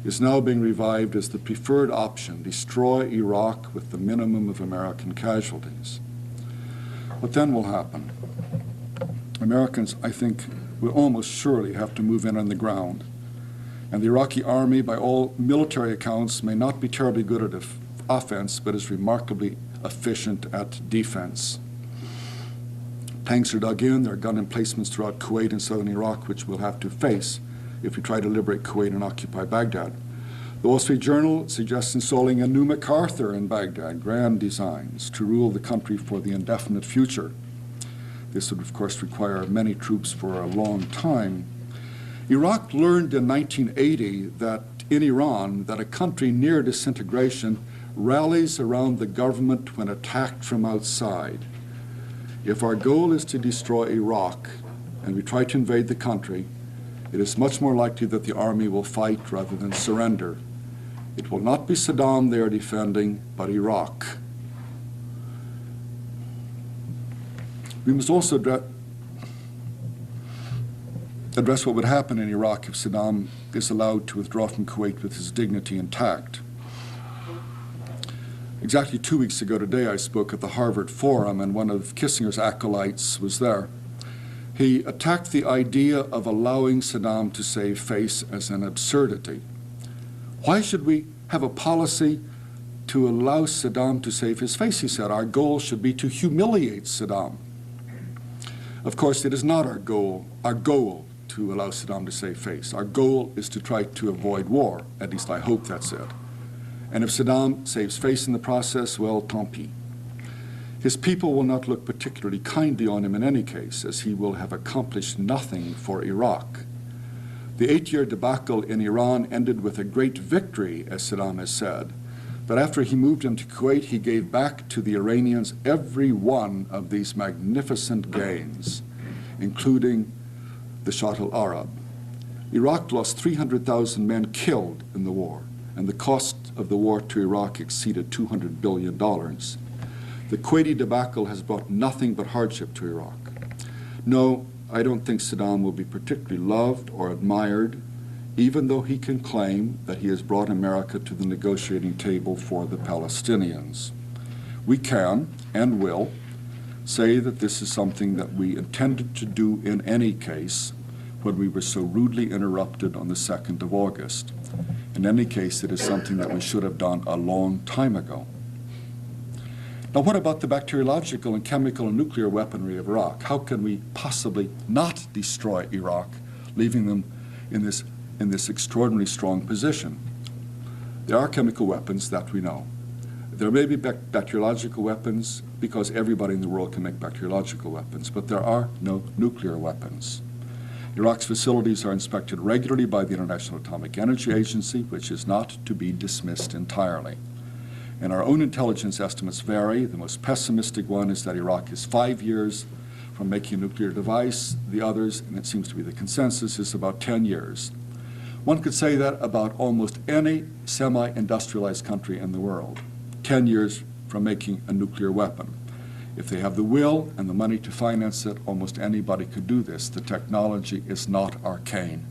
is now being revived as the preferred option: destroy Iraq with the minimum of American casualties. What then will happen? Americans, I think, will almost surely have to move in on the ground. And the Iraqi army, by all military accounts, may not be terribly good at offense, but is remarkably efficient at defense. Tanks are dug in. There are gun emplacements throughout Kuwait and southern Iraq, which we'll have to face if we try to liberate Kuwait and occupy Baghdad. The Wall Street Journal suggests installing a new MacArthur in Baghdad, grand designs, to rule the country for the indefinite future. This would, of course, require many troops for a long time. Iraq learned in 1980 that in Iran, that a country near disintegration rallies around the government when attacked from outside. If our goal is to destroy Iraq and we try to invade the country, it is much more likely that the army will fight rather than surrender. It will not be Saddam they are defending, but Iraq. We must also address what would happen in Iraq if Saddam is allowed to withdraw from Kuwait with his dignity intact. Exactly 2 weeks ago today, I spoke at the Harvard Forum, and one of Kissinger's acolytes was there. He attacked the idea of allowing Saddam to save face as an absurdity. Why should we have a policy to allow Saddam to save his face? He said, our goal should be to humiliate Saddam. Of course, it is not our goal to allow Saddam to save face. Our goal is to try to avoid war. At least I hope that's it. And if Saddam saves face in the process, well, tant pis. His people will not look particularly kindly on him in any case, as he will have accomplished nothing for Iraq. The 8-year debacle in Iran ended with a great victory, as Saddam has said. But after he moved into Kuwait, he gave back to the Iranians every one of these magnificent gains, including the Shatt al-Arab. Iraq lost 300,000 men killed in the war, and the cost of the war to Iraq exceeded $200 billion. The Kuwaiti debacle has brought nothing but hardship to Iraq. No, I don't think Saddam will be particularly loved or admired, even though he can claim that he has brought America to the negotiating table for the Palestinians. We can and will say that this is something that we intended to do in any case when we were so rudely interrupted on the 2nd of August. In any case, it is something that we should have done a long time ago. Now, what about the bacteriological and chemical and nuclear weaponry of Iraq? How can we possibly not destroy Iraq, leaving them in this extraordinarily strong position? There are chemical weapons that we know. There may be bacteriological weapons because everybody in the world can make bacteriological weapons, but there are no nuclear weapons. Iraq's facilities are inspected regularly by the International Atomic Energy Agency, which is not to be dismissed entirely. And our own intelligence estimates vary. The most pessimistic one is that Iraq is 5 years from making a nuclear device. The others, and it seems to be the consensus, is about 10 years. One could say that about almost any semi-industrialized country in the world, 10 years from making a nuclear weapon. If they have the will and the money to finance it, almost anybody could do this. The technology is not arcane.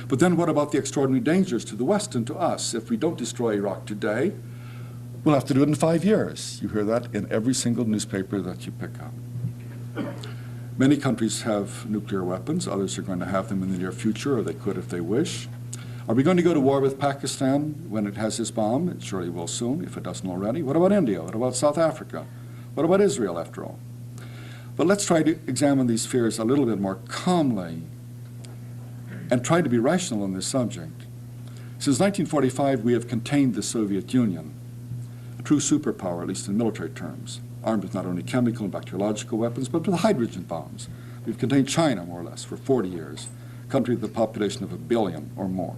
But then what about the extraordinary dangers to the West and to us? If we don't destroy Iraq today, we'll have to do it in 5 years. You hear that in every single newspaper that you pick up. Many countries have nuclear weapons. Others are going to have them in the near future, or they could if they wish. Are we going to go to war with Pakistan when it has this bomb? It surely will soon, if it doesn't already. What about India? What about South Africa? What about Israel, after all? But let's try to examine these fears a little bit more calmly and try to be rational on this subject. Since 1945, we have contained the Soviet Union, a true superpower, at least in military terms, armed with not only chemical and bacteriological weapons, but with hydrogen bombs. We've contained China, more or less, for 40 years, a country with a population of 1 billion or more.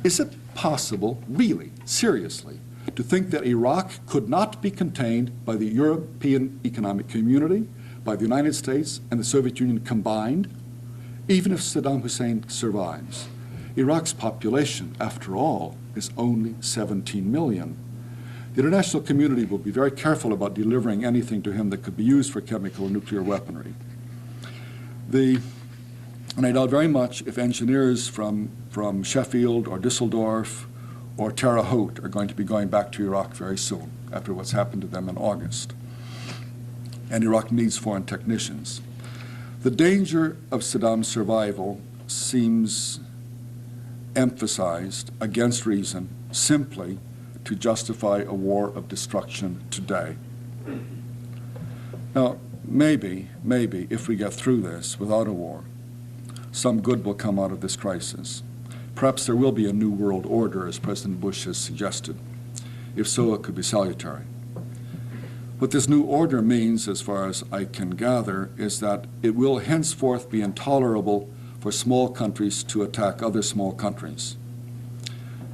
Is it possible, really, seriously, to think that Iraq could not be contained by the European Economic Community, by the United States and the Soviet Union combined, even if Saddam Hussein survives? Iraq's population, after all, is only 17 million. The international community will be very careful about delivering anything to him that could be used for chemical and nuclear weaponry. And I doubt very much if engineers from Sheffield or Düsseldorf or Terre Haute are going to be going back to Iraq very soon after what's happened to them in August. And Iraq needs foreign technicians. The danger of Saddam's survival seems emphasized against reason simply to justify a war of destruction today. Now, maybe, if we get through this without a war, some good will come out of this crisis. Perhaps there will be a new world order, as President Bush has suggested. If so, it could be salutary. What this new order means, as far as I can gather, is that it will henceforth be intolerable for small countries to attack other small countries.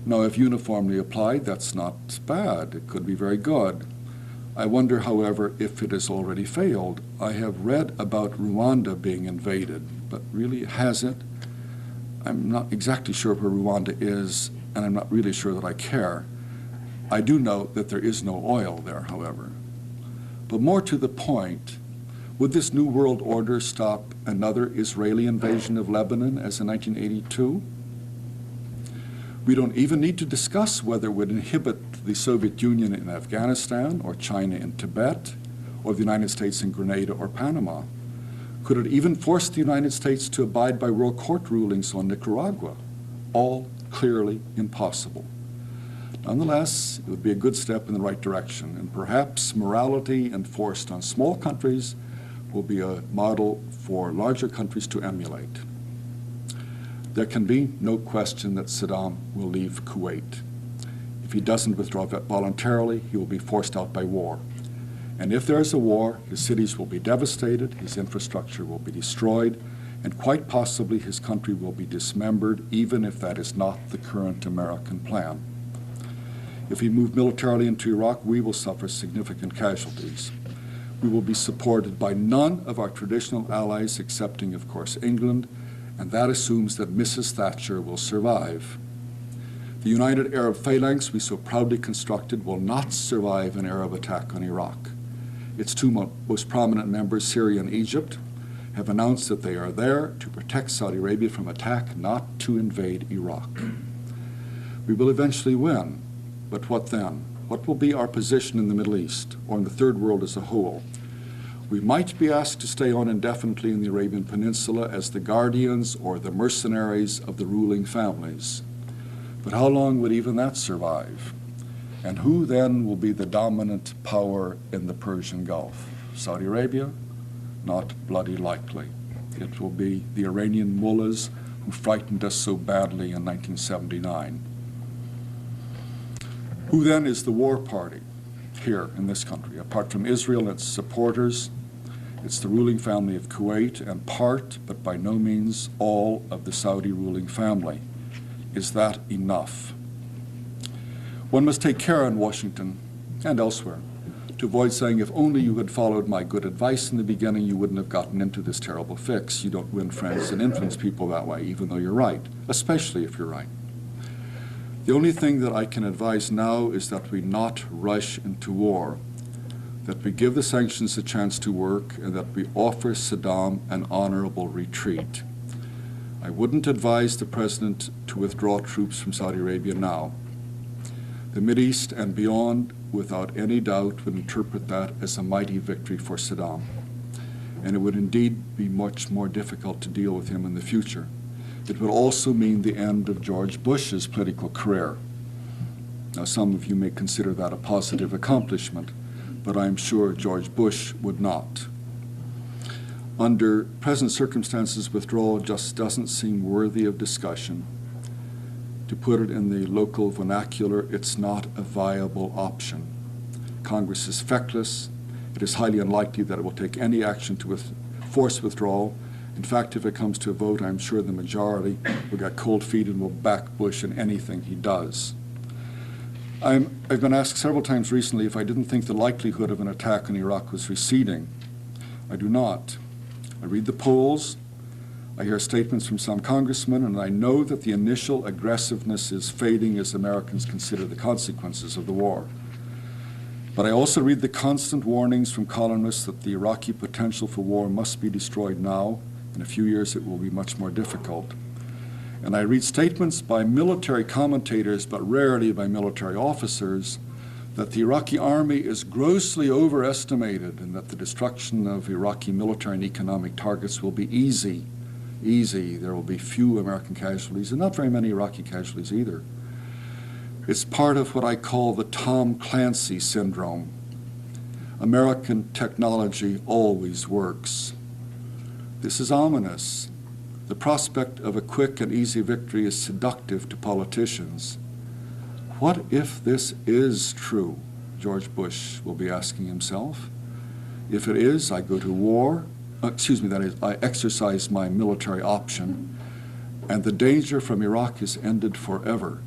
Now, if uniformly applied, that's not bad. It could be very good. I wonder, however, if it has already failed. I have read about Rwanda being invaded, but really has it? I'm not exactly sure where Rwanda is, and I'm not really sure that I care. I do know that there is no oil there, however. But more to the point, would this new world order stop another Israeli invasion of Lebanon as in 1982? We don't even need to discuss whether it would inhibit the Soviet Union in Afghanistan or China in Tibet or the United States in Grenada or Panama. Could it even force the United States to abide by World Court rulings on Nicaragua? All clearly impossible. Nonetheless, it would be a good step in the right direction, and perhaps morality enforced on small countries will be a model for larger countries to emulate. There can be no question that Saddam will leave Kuwait. If he doesn't withdraw voluntarily, he will be forced out by war. And if there is a war, his cities will be devastated, his infrastructure will be destroyed, and quite possibly his country will be dismembered, even if that is not the current American plan. If we move militarily into Iraq, we will suffer significant casualties. We will be supported by none of our traditional allies, excepting, of course, England, and that assumes that Mrs. Thatcher will survive. The United Arab Phalanx we so proudly constructed will not survive an Arab attack on Iraq. Its two most prominent members, Syria and Egypt, have announced that they are there to protect Saudi Arabia from attack, not to invade Iraq. We will eventually win, but what then? What will be our position in the Middle East, or in the Third World as a whole? We might be asked to stay on indefinitely in the Arabian Peninsula as the guardians or the mercenaries of the ruling families. But how long would even that survive? And who then will be the dominant power in the Persian Gulf? Saudi Arabia? Not bloody likely. It will be the Iranian mullahs who frightened us so badly in 1979. Who then is the war party here in this country? Apart from Israel and its supporters, it's the ruling family of Kuwait and part, but by no means all, of the Saudi ruling family. Is that enough? One must take care in Washington and elsewhere to avoid saying, if only you had followed my good advice in the beginning, you wouldn't have gotten into this terrible fix. You don't win friends and influence people that way, even though you're right, especially if you're right. The only thing that I can advise now is that we not rush into war, that we give the sanctions a chance to work, and that we offer Saddam an honorable retreat. I wouldn't advise the president to withdraw troops from Saudi Arabia now. The Mideast and beyond, without any doubt, would interpret that as a mighty victory for Saddam, and it would indeed be much more difficult to deal with him in the future. It would also mean the end of George Bush's political career. Now, some of you may consider that a positive accomplishment, but I'm sure George Bush would not. Under present circumstances, withdrawal just doesn't seem worthy of discussion. To put it in the local vernacular, it's not a viable option. Congress is feckless. It is highly unlikely that it will take any action to force withdrawal. In fact, if it comes to a vote, I'm sure the majority will get cold feet and will back Bush in anything he does. I've been asked several times recently if I didn't think the likelihood of an attack on Iraq was receding. I do not. I read the polls, I hear statements from some congressmen, and I know that the initial aggressiveness is fading as Americans consider the consequences of the war. But I also read the constant warnings from columnists that the Iraqi potential for war must be destroyed now. In a few years, it will be much more difficult. And I read statements by military commentators, but rarely by military officers, that the Iraqi army is grossly overestimated and that the destruction of Iraqi military and economic targets will be easy. There will be few American casualties, and not very many Iraqi casualties either. It's part of what I call the Tom Clancy syndrome. American technology always works. This is ominous. The prospect of a quick and easy victory is seductive to politicians. What if this is true? George Bush will be asking himself. If it is, I go to war. That is, I exercise my military option, and the danger from Iraq is ended forever.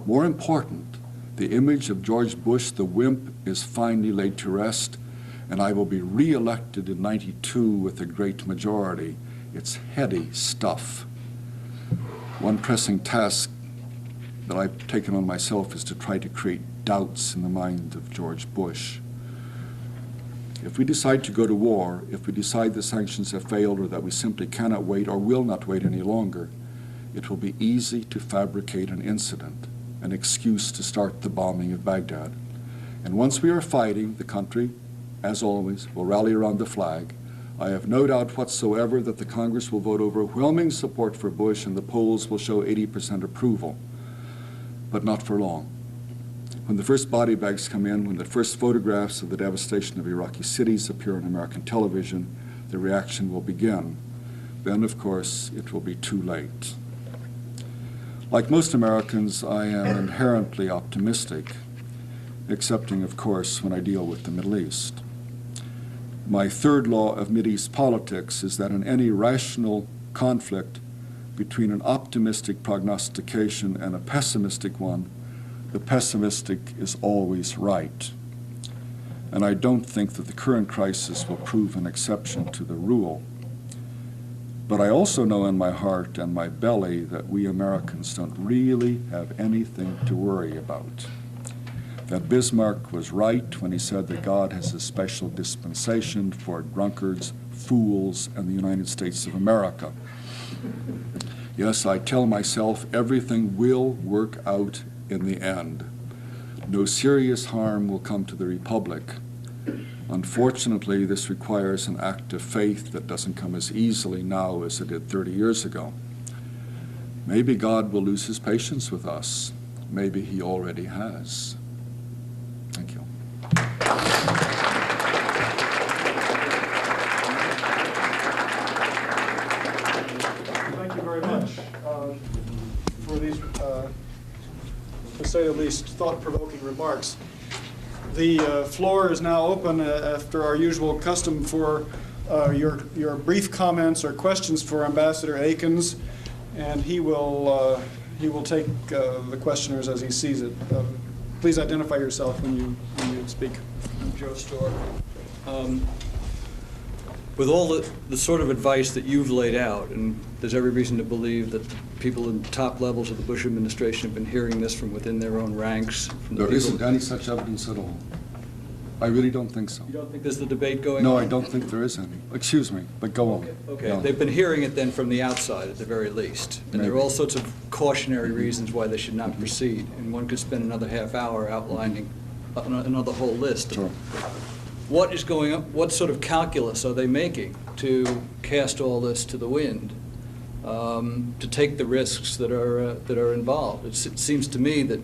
More important, the image of George Bush, the wimp, is finally laid to rest, and I will be re-elected in '92 with a great majority. It's heady stuff. One pressing task that I've taken on myself is to try to create doubts in the mind of George Bush. If we decide to go to war, if we decide the sanctions have failed or that we simply cannot wait or will not wait any longer, it will be easy to fabricate an incident, an excuse to start the bombing of Baghdad. And once we are fighting, the country, as always, will rally around the flag. I have no doubt whatsoever that the Congress will vote overwhelming support for Bush and the polls will show 80% approval, but not for long. When the first body bags come in, when the first photographs of the devastation of Iraqi cities appear on American television, the reaction will begin. Then, of course, it will be too late. Like most Americans, I am inherently optimistic, excepting, of course, when I deal with the Middle East. My third law of Mideast politics is that in any rational conflict between an optimistic prognostication and a pessimistic one, the pessimistic is always right. And I don't think that the current crisis will prove an exception to the rule. But I also know in my heart and my belly that we Americans don't really have anything to worry about. That Bismarck was right when he said that God has a special dispensation for drunkards, fools, and the United States of America. Yes, I tell myself everything will work out in the end. No serious harm will come to the Republic. Unfortunately, this requires an act of faith that doesn't come as easily now as it did 30 years ago. Maybe God will lose his patience with us. Maybe he already has. Thank you. Thank you very much for these, to say the least, thought-provoking remarks. The floor is now open after our usual custom for your brief comments or questions for Ambassador Akins, and he will take the questioners as he sees it. Please identify yourself when you speak. I'm Joe Storr. With all the sort of advice that you've laid out, and there's every reason to believe that people in top levels of the Bush administration have been hearing this from within their own ranks. There isn't any such evidence at all. I really don't think so. You don't think there's the debate going on? No, I don't think there is any. Excuse me, but go on. Okay. Yeah. They've been hearing it then from the outside at the very least. And there are all sorts of cautionary reasons why they should not proceed. And one could spend another half hour outlining another whole list. Sure. What is going on? What sort of calculus are they making to cast all this to the wind, to take the risks that are involved? It seems to me that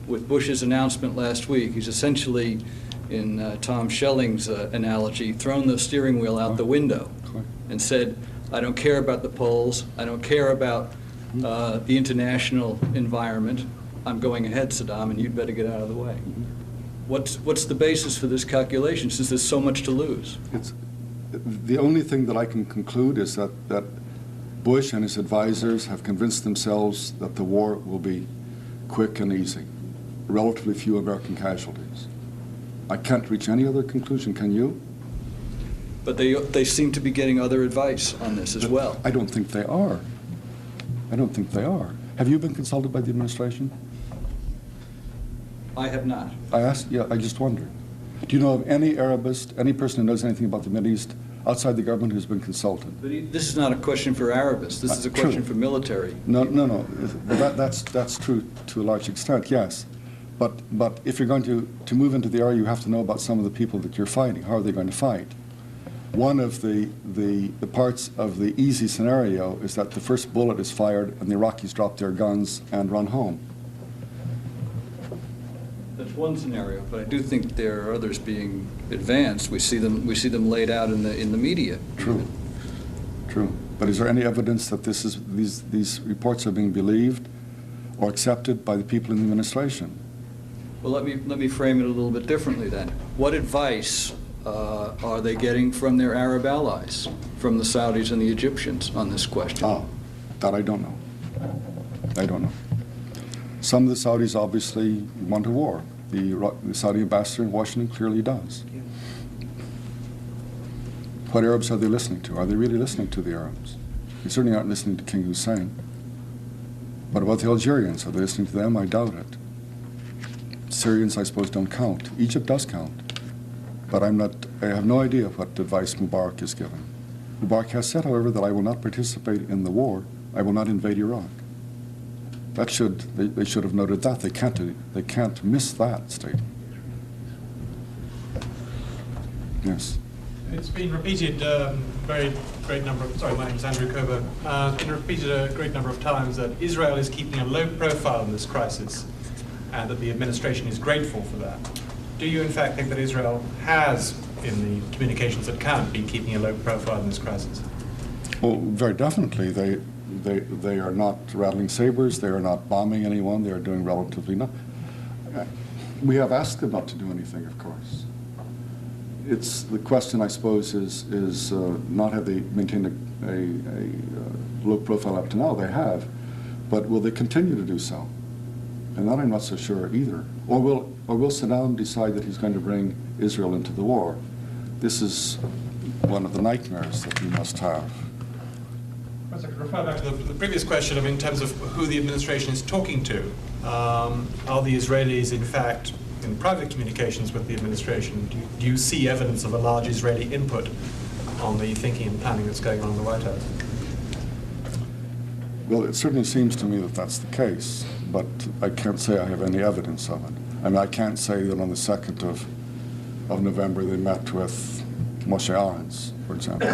with Bush's announcement last week, he's essentially, in Tom Schelling's analogy, thrown the steering wheel out the window and said, I don't care about the polls, I don't care about the international environment, I'm going ahead, Saddam, and you'd better get out of the way. What's the basis for this calculation, since there's so much to lose? The only thing that I can conclude is that Bush and his advisors have convinced themselves that the war will be quick and easy, relatively few American casualties. I can't reach any other conclusion, can you? But they seem to be getting other advice on this as well. I don't think they are. I don't think they are. Have you been consulted by the administration? I have not. I asked, yeah, I just wondered. Do you know of any Arabist, any person who knows anything about the Middle East outside the government who's been consulted? But this is not a question for Arabists. This is a question for military. No. That's true to a large extent, yes. But if you're going to move into the area, you have to know about some of the people that you're fighting. How are they going to fight? One of the parts of the easy scenario is that the first bullet is fired and the Iraqis drop their guns and run home. That's one scenario, but I do think there are others being advanced. We see them laid out in the media. True. True. But is there any evidence that these reports are being believed or accepted by the people in the administration? Well, let me frame it a little bit differently then. What advice are they getting from their Arab allies, from the Saudis and the Egyptians on this question? Ah, that I don't know. I don't know. Some of the Saudis obviously want a war. The Saudi ambassador in Washington clearly does. What Arabs are they listening to? Are they really listening to the Arabs? They certainly aren't listening to King Hussein. What about the Algerians? Are they listening to them? I doubt it. Syrians, I suppose, don't count. Egypt does count. But I have no idea what advice Mubarak is giving. Mubarak has said, however, that I will not participate in the war. I will not invade Iraq. They should have noted that. They can't miss that statement. Yes. It's been repeated my name is Andrew Kober. It's been repeated a great number of times that Israel is keeping a low profile in this crisis and that the administration is grateful for that. Do you in fact think that Israel has, in the communications that count, been keeping a low profile in this crisis? Well, very definitely. They are not rattling sabers. They are not bombing anyone. They are doing relatively nothing. We have asked them not to do anything, of course. It's the question, I suppose, is not have they maintained a low profile up to now. They have, but will they continue to do so? And that I'm not so sure either. Or will Saddam decide that he's going to bring Israel into the war? This is one of the nightmares that we must have. I could refer back to the previous question in terms of who the administration is talking to. Are the Israelis, in fact, in private communications with the administration? Do you see evidence of a large Israeli input on the thinking and planning that's going on in the White House? Well, it certainly seems to me that that's the case, but I can't say I have any evidence of it. I mean, I can't say that on the 2nd of November they met with Moshe Arens, for example.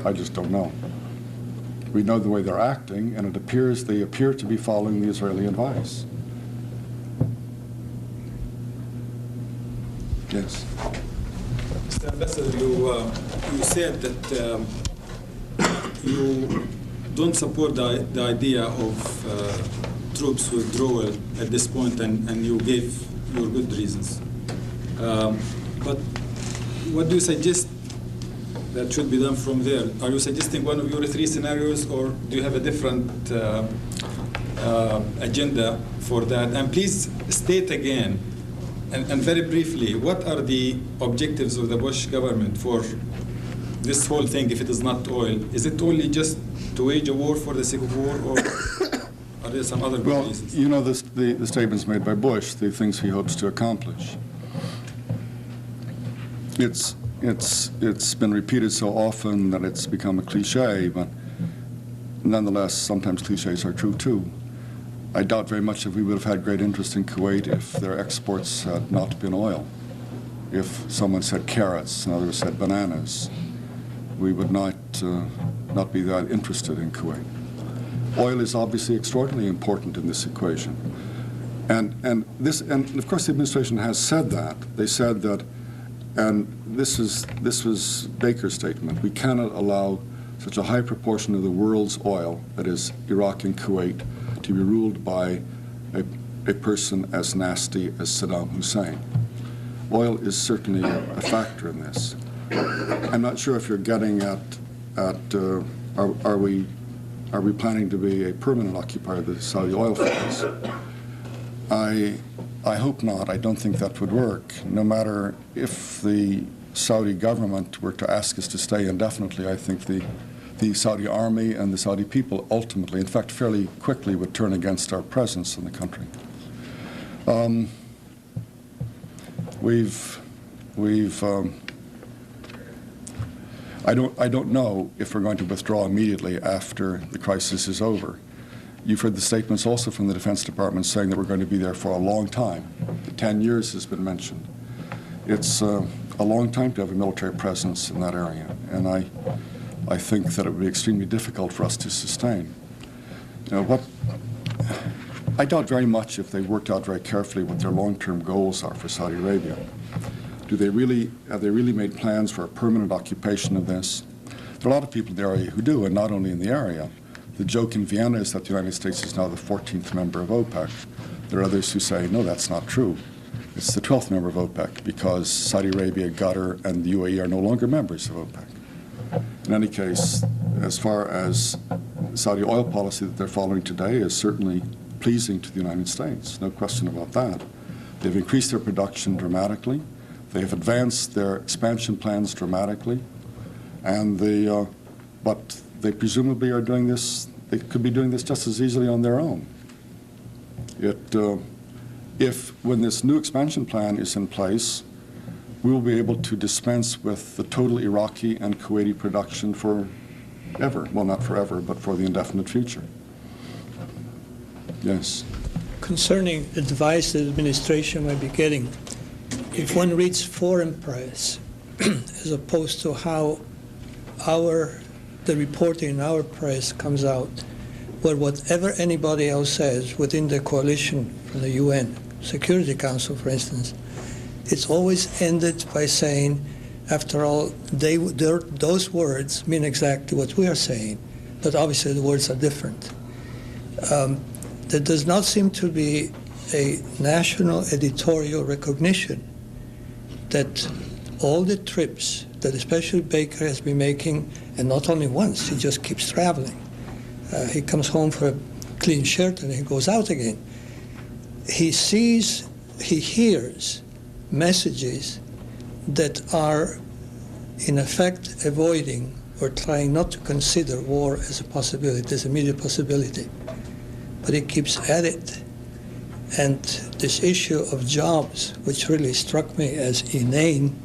I just don't know. We know the way they're acting, and it appears they appear to be following the Israeli advice. Yes. Mr. Ambassador, you said that you don't support the idea of troops withdrawal at this point, and you gave your good reasons. But what do you suggest that should be done from there? Are you suggesting one of your 3 scenarios, or do you have a different agenda for that? And please state again, and very briefly, what are the objectives of the Bush government for this whole thing if it is not oil? Is it only just to wage a war for the sake of war, or are there some other good reasons? You know the statements made by Bush, the things he hopes to accomplish. It's been repeated so often that it's become a cliche, but nonetheless, sometimes cliches are true too. I doubt very much if we would have had great interest in Kuwait if their exports had not been oil. If someone said carrots and others said bananas, we would not be that interested in Kuwait. Oil is obviously extraordinarily important in this equation. And of course the administration has said that. They said that, and this was Baker's statement, we cannot allow such a high proportion of the world's oil, that is Iraq and Kuwait, to be ruled by a person as nasty as Saddam Hussein. Oil is certainly a factor in this. I'm not sure if you're getting at are we planning to be a permanent occupier of the Saudi oil fields? I hope not. I don't think that would work. No matter if the Saudi government were to ask us to stay indefinitely, I think the Saudi army and the Saudi people ultimately, in fact fairly quickly, would turn against our presence in the country. I don't know if we're going to withdraw immediately after the crisis is over. You've heard the statements also from the Defense Department saying that we're going to be there for a long time. 10 years has been mentioned. It's a long time to have a military presence in that area, and I think that it would be extremely difficult for us to sustain. You know, I doubt very much if they worked out very carefully what their long-term goals are for Saudi Arabia. Have they really made plans for a permanent occupation of this? There are a lot of people in the area who do, and not only in the area. The joke in Vienna is that the United States is now the 14th member of OPEC. There are others who say, no, that's not true. It's the 12th member of OPEC because Saudi Arabia, Qatar, and the UAE are no longer members of OPEC. In any case, as far as Saudi oil policy that they're following today is certainly pleasing to the United States, no question about that. They've increased their production dramatically. They have advanced their expansion plans dramatically, and but they presumably are doing this. They could be doing this just as easily on their own. If when this new expansion plan is in place, we will be able to dispense with the total Iraqi and Kuwaiti production forever. Well, not forever, but for the indefinite future. Yes. Concerning advice the administration might be getting, if one reads foreign press, as opposed to how the reporting in our press comes out, where whatever anybody else says within the coalition from the UN, Security Council, for instance, it's always ended by saying, after all, those words mean exactly what we are saying, but obviously the words are different. There does not seem to be a national editorial recognition that all the trips that especially Baker has been making, and not only once, he just keeps traveling. He comes home for a clean shirt and he goes out again. He hears messages that are in effect avoiding or trying not to consider war as a possibility, as a immediate possibility. But he keeps at it. And this issue of jobs, which really struck me as inane,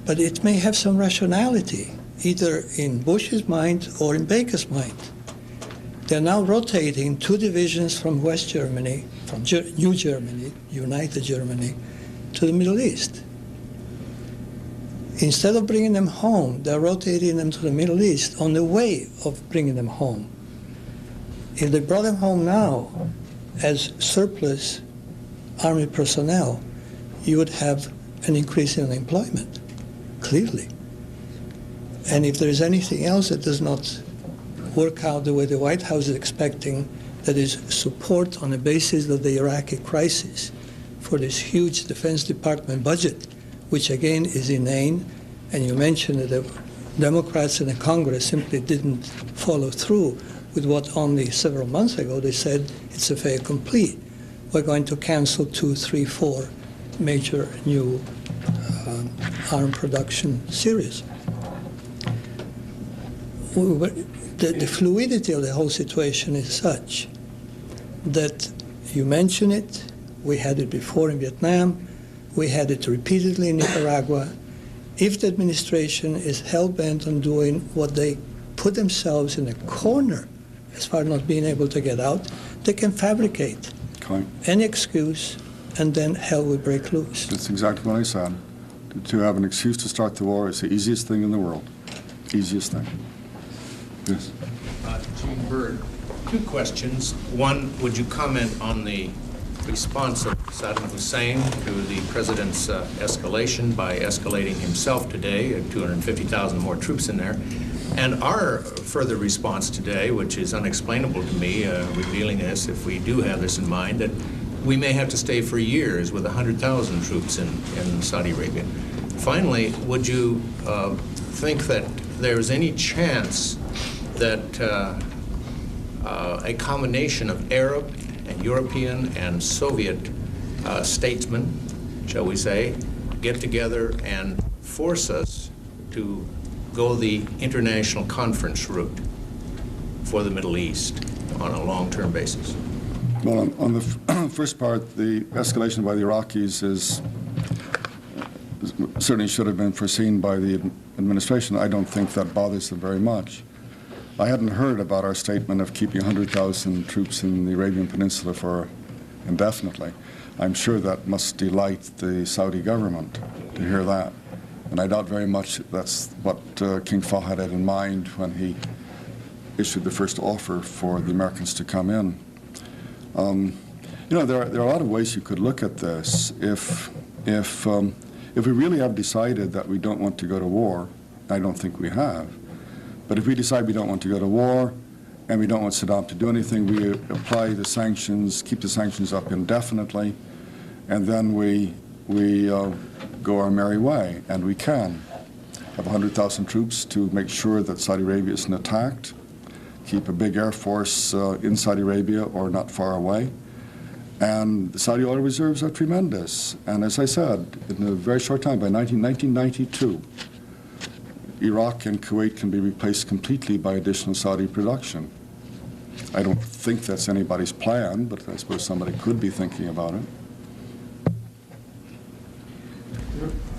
but it may have some rationality, either in Bush's mind or in Baker's mind. They're now rotating 2 divisions from West Germany, from New Germany, United Germany, to the Middle East. Instead of bringing them home, they're rotating them to the Middle East on the way of bringing them home. If they brought them home now as surplus army personnel, you would have an increase in unemployment, clearly. And if there is anything else that does not work out the way the White House is expecting, that is support on the basis of the Iraqi crisis for this huge Defense Department budget, which again is inane, and you mentioned that the Democrats in the Congress simply didn't follow through with what only several months ago they said it's a fait accompli. We're going to cancel 2, 3, 4 major new arm production series. The fluidity of the whole situation is such that you mention it, we had it before in Vietnam, we had it repeatedly in Nicaragua. If the administration is hell-bent on doing what they put themselves in a corner as far as not being able to get out, they can fabricate any excuse, and then hell will break loose. That's exactly what I said. To have an excuse to start the war is the easiest thing in the world. Easiest thing. Yes. Gene Bird, 2 questions. One, would you comment on the response of Saddam Hussein to the president's escalation by escalating himself today, 250,000 more troops in there, and our further response today, which is unexplainable to me, revealing this, if we do have this in mind, that we may have to stay for years with 100,000 troops in Saudi Arabia. Finally, would you think that there's any chance that a combination of Arab and European and Soviet statesmen, shall we say, get together and force us to go the international conference route for the Middle East on a long-term basis? Well, on the first part, the escalation by the Iraqis certainly should have been foreseen by the administration. I don't think that bothers them very much. I hadn't heard about our statement of keeping 100,000 troops in the Arabian Peninsula for indefinitely. I'm sure that must delight the Saudi government to hear that. And I doubt very much that's what King Fahd had in mind when he issued the first offer for the Americans to come in. You know, there are a lot of ways you could look at this. If we really have decided that we don't want to go to war, I don't think we have, but if we decide we don't want to go to war and we don't want Saddam to do anything, we apply the sanctions, keep the sanctions up indefinitely, and then we go our merry way. And we can have 100,000 troops to make sure that Saudi Arabia isn't attacked, keep a big air force in Saudi Arabia or not far away. And the Saudi oil reserves are tremendous. And as I said, in a very short time, by 1992, Iraq and Kuwait can be replaced completely by additional Saudi production. I don't think that's anybody's plan, but I suppose somebody could be thinking about it.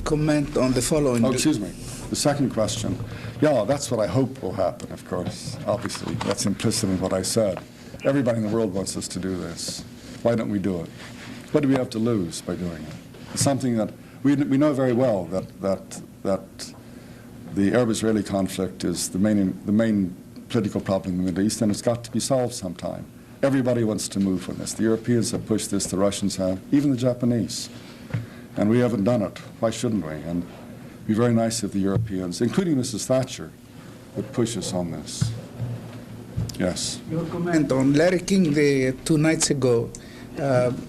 Comment on the following. Oh, excuse me. The second question. Yeah, that's what I hope will happen, of course. Obviously, that's implicit in what I said. Everybody in the world wants us to do this. Why don't we do it? What do we have to lose by doing it? It's something that we know very well that the Arab-Israeli conflict is the main political problem in the Middle East, and it's got to be solved sometime. Everybody wants to move on this. The Europeans have pushed this, the Russians have, even the Japanese. And we haven't done it. Why shouldn't we? And it'd be very nice if the Europeans, including Mrs. Thatcher, would push us on this. Yes. Your comment on Larry King 2 nights ago,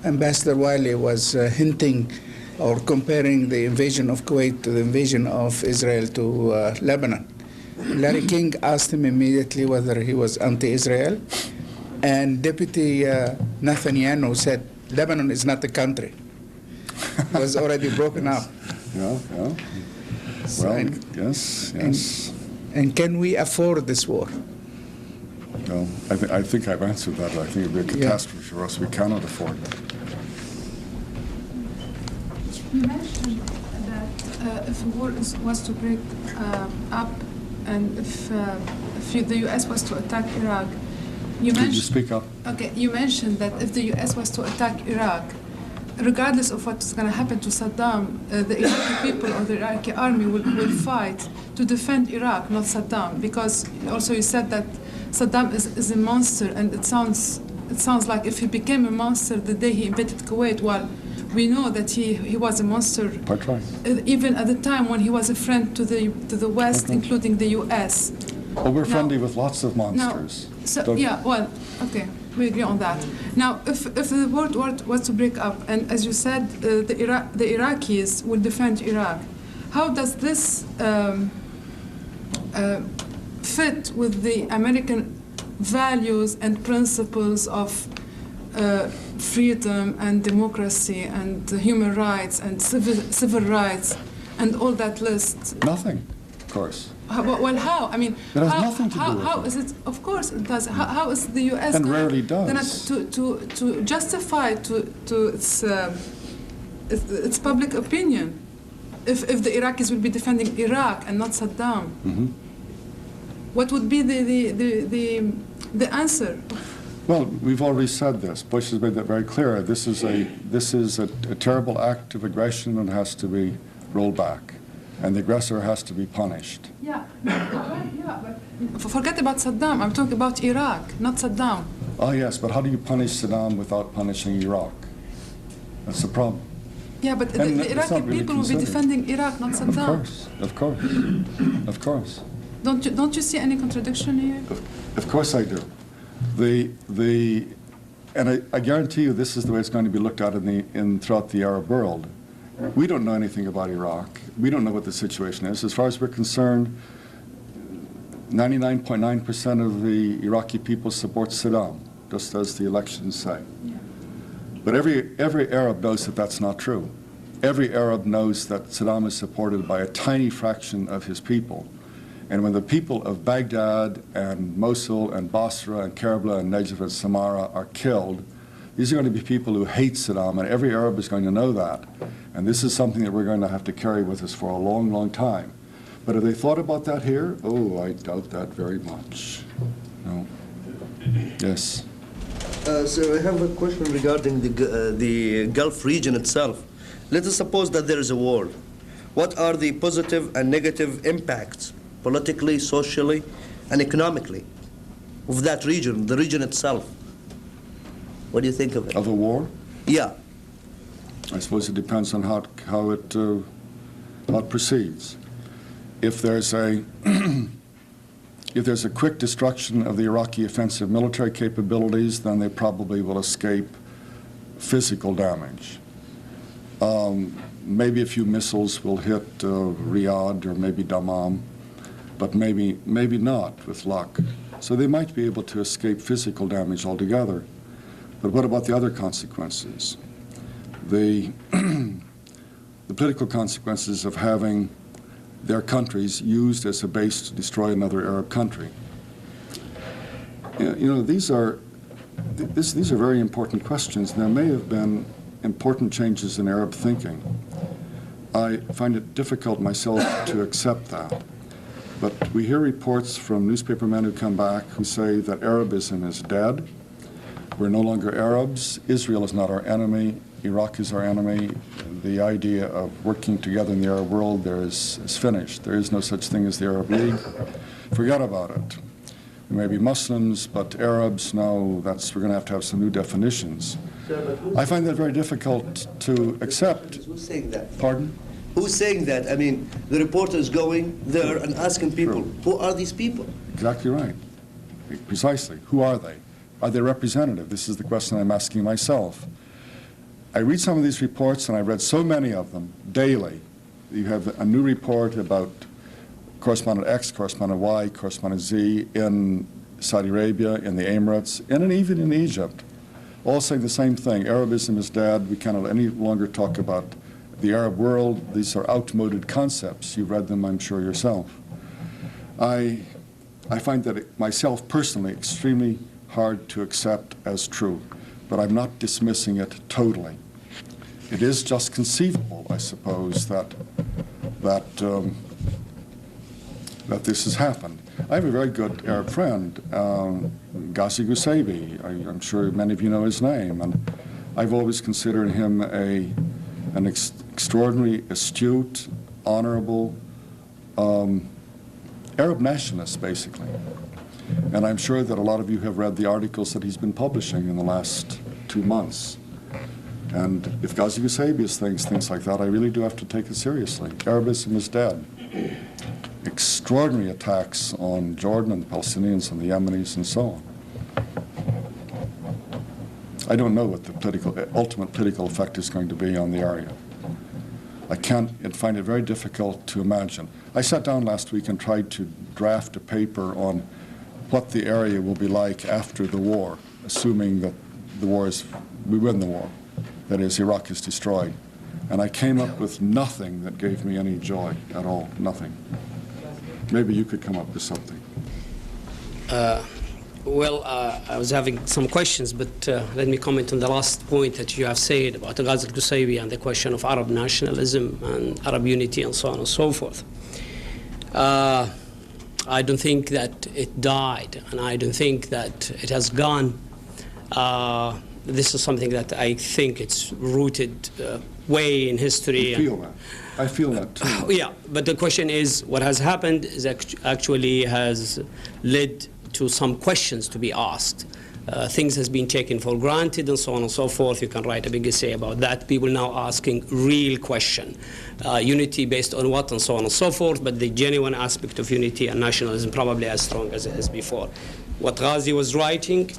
Ambassador Wiley was hinting or comparing the invasion of Kuwait to the invasion of Israel to Lebanon. Larry King asked him immediately whether he was anti-Israel, and Deputy Netanyahu said, Lebanon is not a country. It was already broken up. Yeah. So, Well, yes. And can we afford this war? Well, I think I've answered that. I think it would be a catastrophe for us. We cannot afford it. You mentioned that if a war was to break up and if the U.S. was to attack Iraq, Could you speak up? Okay, you mentioned that if the U.S. was to attack Iraq, regardless of what's going to happen to Saddam, the Iraqi people or the Iraqi army will fight to defend Iraq, not Saddam, because also you said that Saddam is a monster, and it sounds like if he became a monster the day he invaded Kuwait, well, we know that he was a monster. Quite right. Even at the time when he was a friend to the West, including the U.S. Well, we're friendly with lots of monsters. Okay, we agree on that. Now, if the war was to break up, and as you said, the Iraqis will defend Iraq, how does this fit with the American values and principles of freedom and democracy and human rights and civil rights and all that list? Nothing, of course. Well, how? I mean, it has nothing to do with how is it? Of course it does. How is the U.S. and rarely does to justify to its public opinion if the Iraqis will be defending Iraq and not Saddam? Mm-hmm. What would be the answer? Well, we've already said this. Bush has made that very clear. This is a terrible act of aggression and has to be rolled back, and the aggressor has to be punished. Yeah, but forget about Saddam. I'm talking about Iraq, not Saddam. Oh yes, but how do you punish Saddam without punishing Iraq? That's the problem. Yeah, but the Iraqi people will be defending Iraq, not Saddam. Of course. Don't you see any contradiction here? Of course I do. And I guarantee you this is the way it's going to be looked at throughout the Arab world. We don't know anything about Iraq. We don't know what the situation is. As far as we're concerned, 99.9% of the Iraqi people support Saddam, just as the elections say. Yeah. But every Arab knows that that's not true. Every Arab knows that Saddam is supported by a tiny fraction of his people. And when the people of Baghdad and Mosul and Basra and Karbala and Najaf and Samara are killed, these are going to be people who hate Saddam, and every Arab is going to know that. And this is something that we're going to have to carry with us for a long, long time. But have they thought about that here? Oh, I doubt that very much. No. Yes. So I have a question regarding the Gulf region itself. Let us suppose that there is a war. What are the positive and negative impacts, politically, socially, and economically, of that region, the region itself? What do you think of it? Of a war? Yeah. I suppose it depends on how it proceeds. If there's a if there's a quick destruction of the Iraqi offensive military capabilities, then they probably will escape physical damage. Maybe a few missiles will hit Riyadh or maybe Dammam, but maybe not with luck. So they might be able to escape physical damage altogether. But what about the other consequences? The political consequences of having their countries used as a base to destroy another Arab country. You know, these are very important questions. There may have been important changes in Arab thinking. I find it difficult myself to accept that. But we hear reports from newspapermen who come back who say that Arabism is dead. We're no longer Arabs. Israel is not our enemy. Iraq is our enemy. The idea of working together in the Arab world is finished. There is no such thing as the Arab League. Forget about it. We may be Muslims, but Arabs, no, we're going to have some new definitions. I find that very difficult to accept. Who's saying that? Pardon? Who's saying that? I mean, the reporter is going there and asking people, who are these people? Exactly right. Precisely. Who are they? Are they representative? This is the question I'm asking myself. I read some of these reports, and I've read so many of them daily. You have a new report about Correspondent X, Correspondent Y, Correspondent Z in Saudi Arabia, in the Emirates, and even in Egypt, all saying the same thing. Arabism is dead. We cannot any longer talk about the Arab world. These are outmoded concepts. You've read them, I'm sure, yourself. I find that myself personally extremely hard to accept as true, but I'm not dismissing it totally. It is just conceivable, I suppose, that this has happened. I have a very good Arab friend, Ghazi Ghuseibi. I'm sure many of you know his name, and I've always considered him an extraordinarily astute, honorable Arab nationalist, basically. And I'm sure that a lot of you have read the articles that he's been publishing in the last 2 months. And if Ghazi Ghuseibi thinks things like that, I really do have to take it seriously. Arabism is dead. Extraordinary attacks on Jordan and the Palestinians and the Yemenis and so on. I don't know what the ultimate political effect is going to be on the area. I find it very difficult to imagine. I sat down last week and tried to draft a paper on what the area will be like after the war, assuming that we win the war, that is, Iraq is destroyed. And I came up with nothing that gave me any joy at all, nothing. Maybe you could come up with something. I was having some questions, but let me comment on the last point that you have said about Ghazi Ghuseibi and the question of Arab nationalism and Arab unity and so on and so forth. I don't think that it died, and I don't think that it has gone. This is something that I think it's rooted way in history. I feel that too. Yeah, but the question is, what has happened is actually has led to some questions to be asked. Things has been taken for granted and so on and so forth. You can write a big essay about that. People now asking real question. Unity based on what and so on and so forth, but the genuine aspect of unity and nationalism probably as strong as it is before. What Ghazi was writing,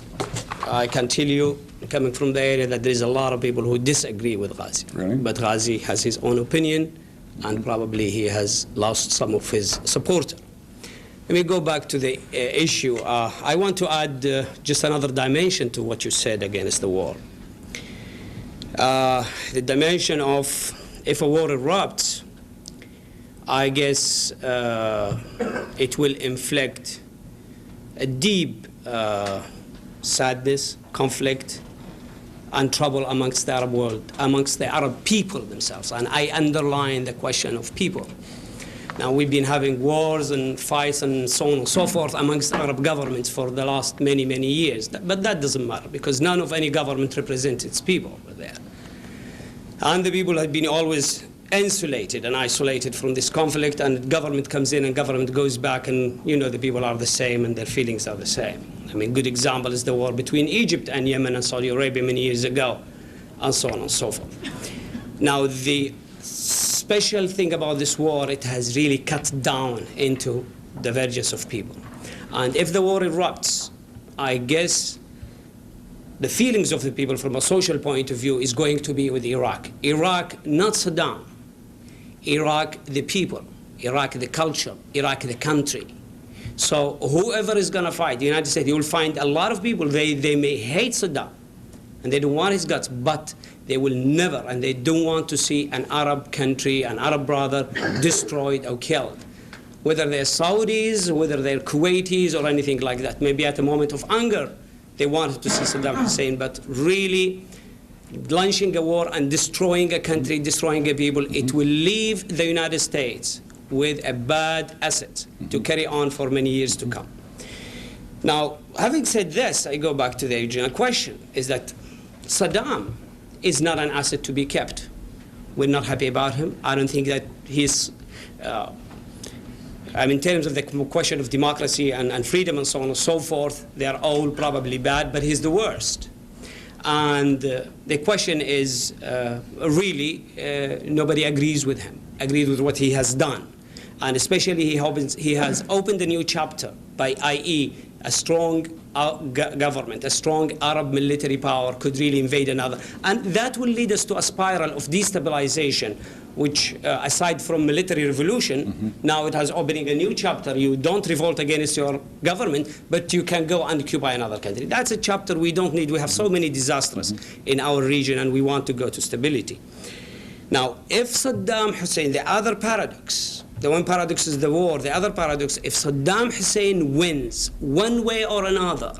I can tell you, coming from the area, that there is a lot of people who disagree with Ghazi. Really? But Ghazi has his own opinion, and probably he has lost some of his supporters. Let me go back to the issue. I want to add just another dimension to what you said against the war. The dimension of if a war erupts, I guess it will inflict a deep sadness, conflict, and trouble amongst the Arab world, amongst the Arab people themselves. And I underline the question of people. Now, we've been having wars and fights and so on and so forth amongst Arab governments for the last many, many years. But that doesn't matter, because none of any government represents its people over there. And the people have been always insulated and isolated from this conflict, and government comes in and government goes back, and, you know, the people are the same and their feelings are the same. I mean, good example is the war between Egypt and Yemen and Saudi Arabia many years ago, and so on and so forth. Now, the special thing about this war, it has really cut down into divergence of people. And if the war erupts, I guess the feelings of the people from a social point of view is going to be with Iraq. Iraq, not Saddam. Iraq, the people. Iraq, the culture. Iraq, the country. So whoever is going to fight, the United States, you will find a lot of people, they may hate Saddam, and they don't want his guts, but they will never, and they don't want to see an Arab country, an Arab brother, destroyed or killed. Whether they're Saudis, whether they're Kuwaitis, or anything like that. Maybe at a moment of anger, they wanted to see Saddam Hussein, but really launching a war and destroying a country, destroying a people, it will leave the United States with a bad asset to carry on for many years to come. Now, having said this, I go back to the original question, is that Saddam is not an asset to be kept. We're not happy about him. I don't think that he's, in terms of the question of democracy and freedom and so on and so forth, they're all probably bad, but he's the worst. And the question is, really, nobody agrees with him, agrees with what he has done. And especially he has opened a new chapter by i.e. a strong government, a strong Arab military power could really invade another. And that will lead us to a spiral of destabilization, which aside from military revolution, now it has opening a new chapter. You don't revolt against your government, but you can go and occupy another country. That's a chapter we don't need. We have so many disasters in our region, and we want to go to stability. Now, if Saddam Hussein, the other paradox, the one paradox is the war, the other paradox, if Saddam Hussein wins one way or another,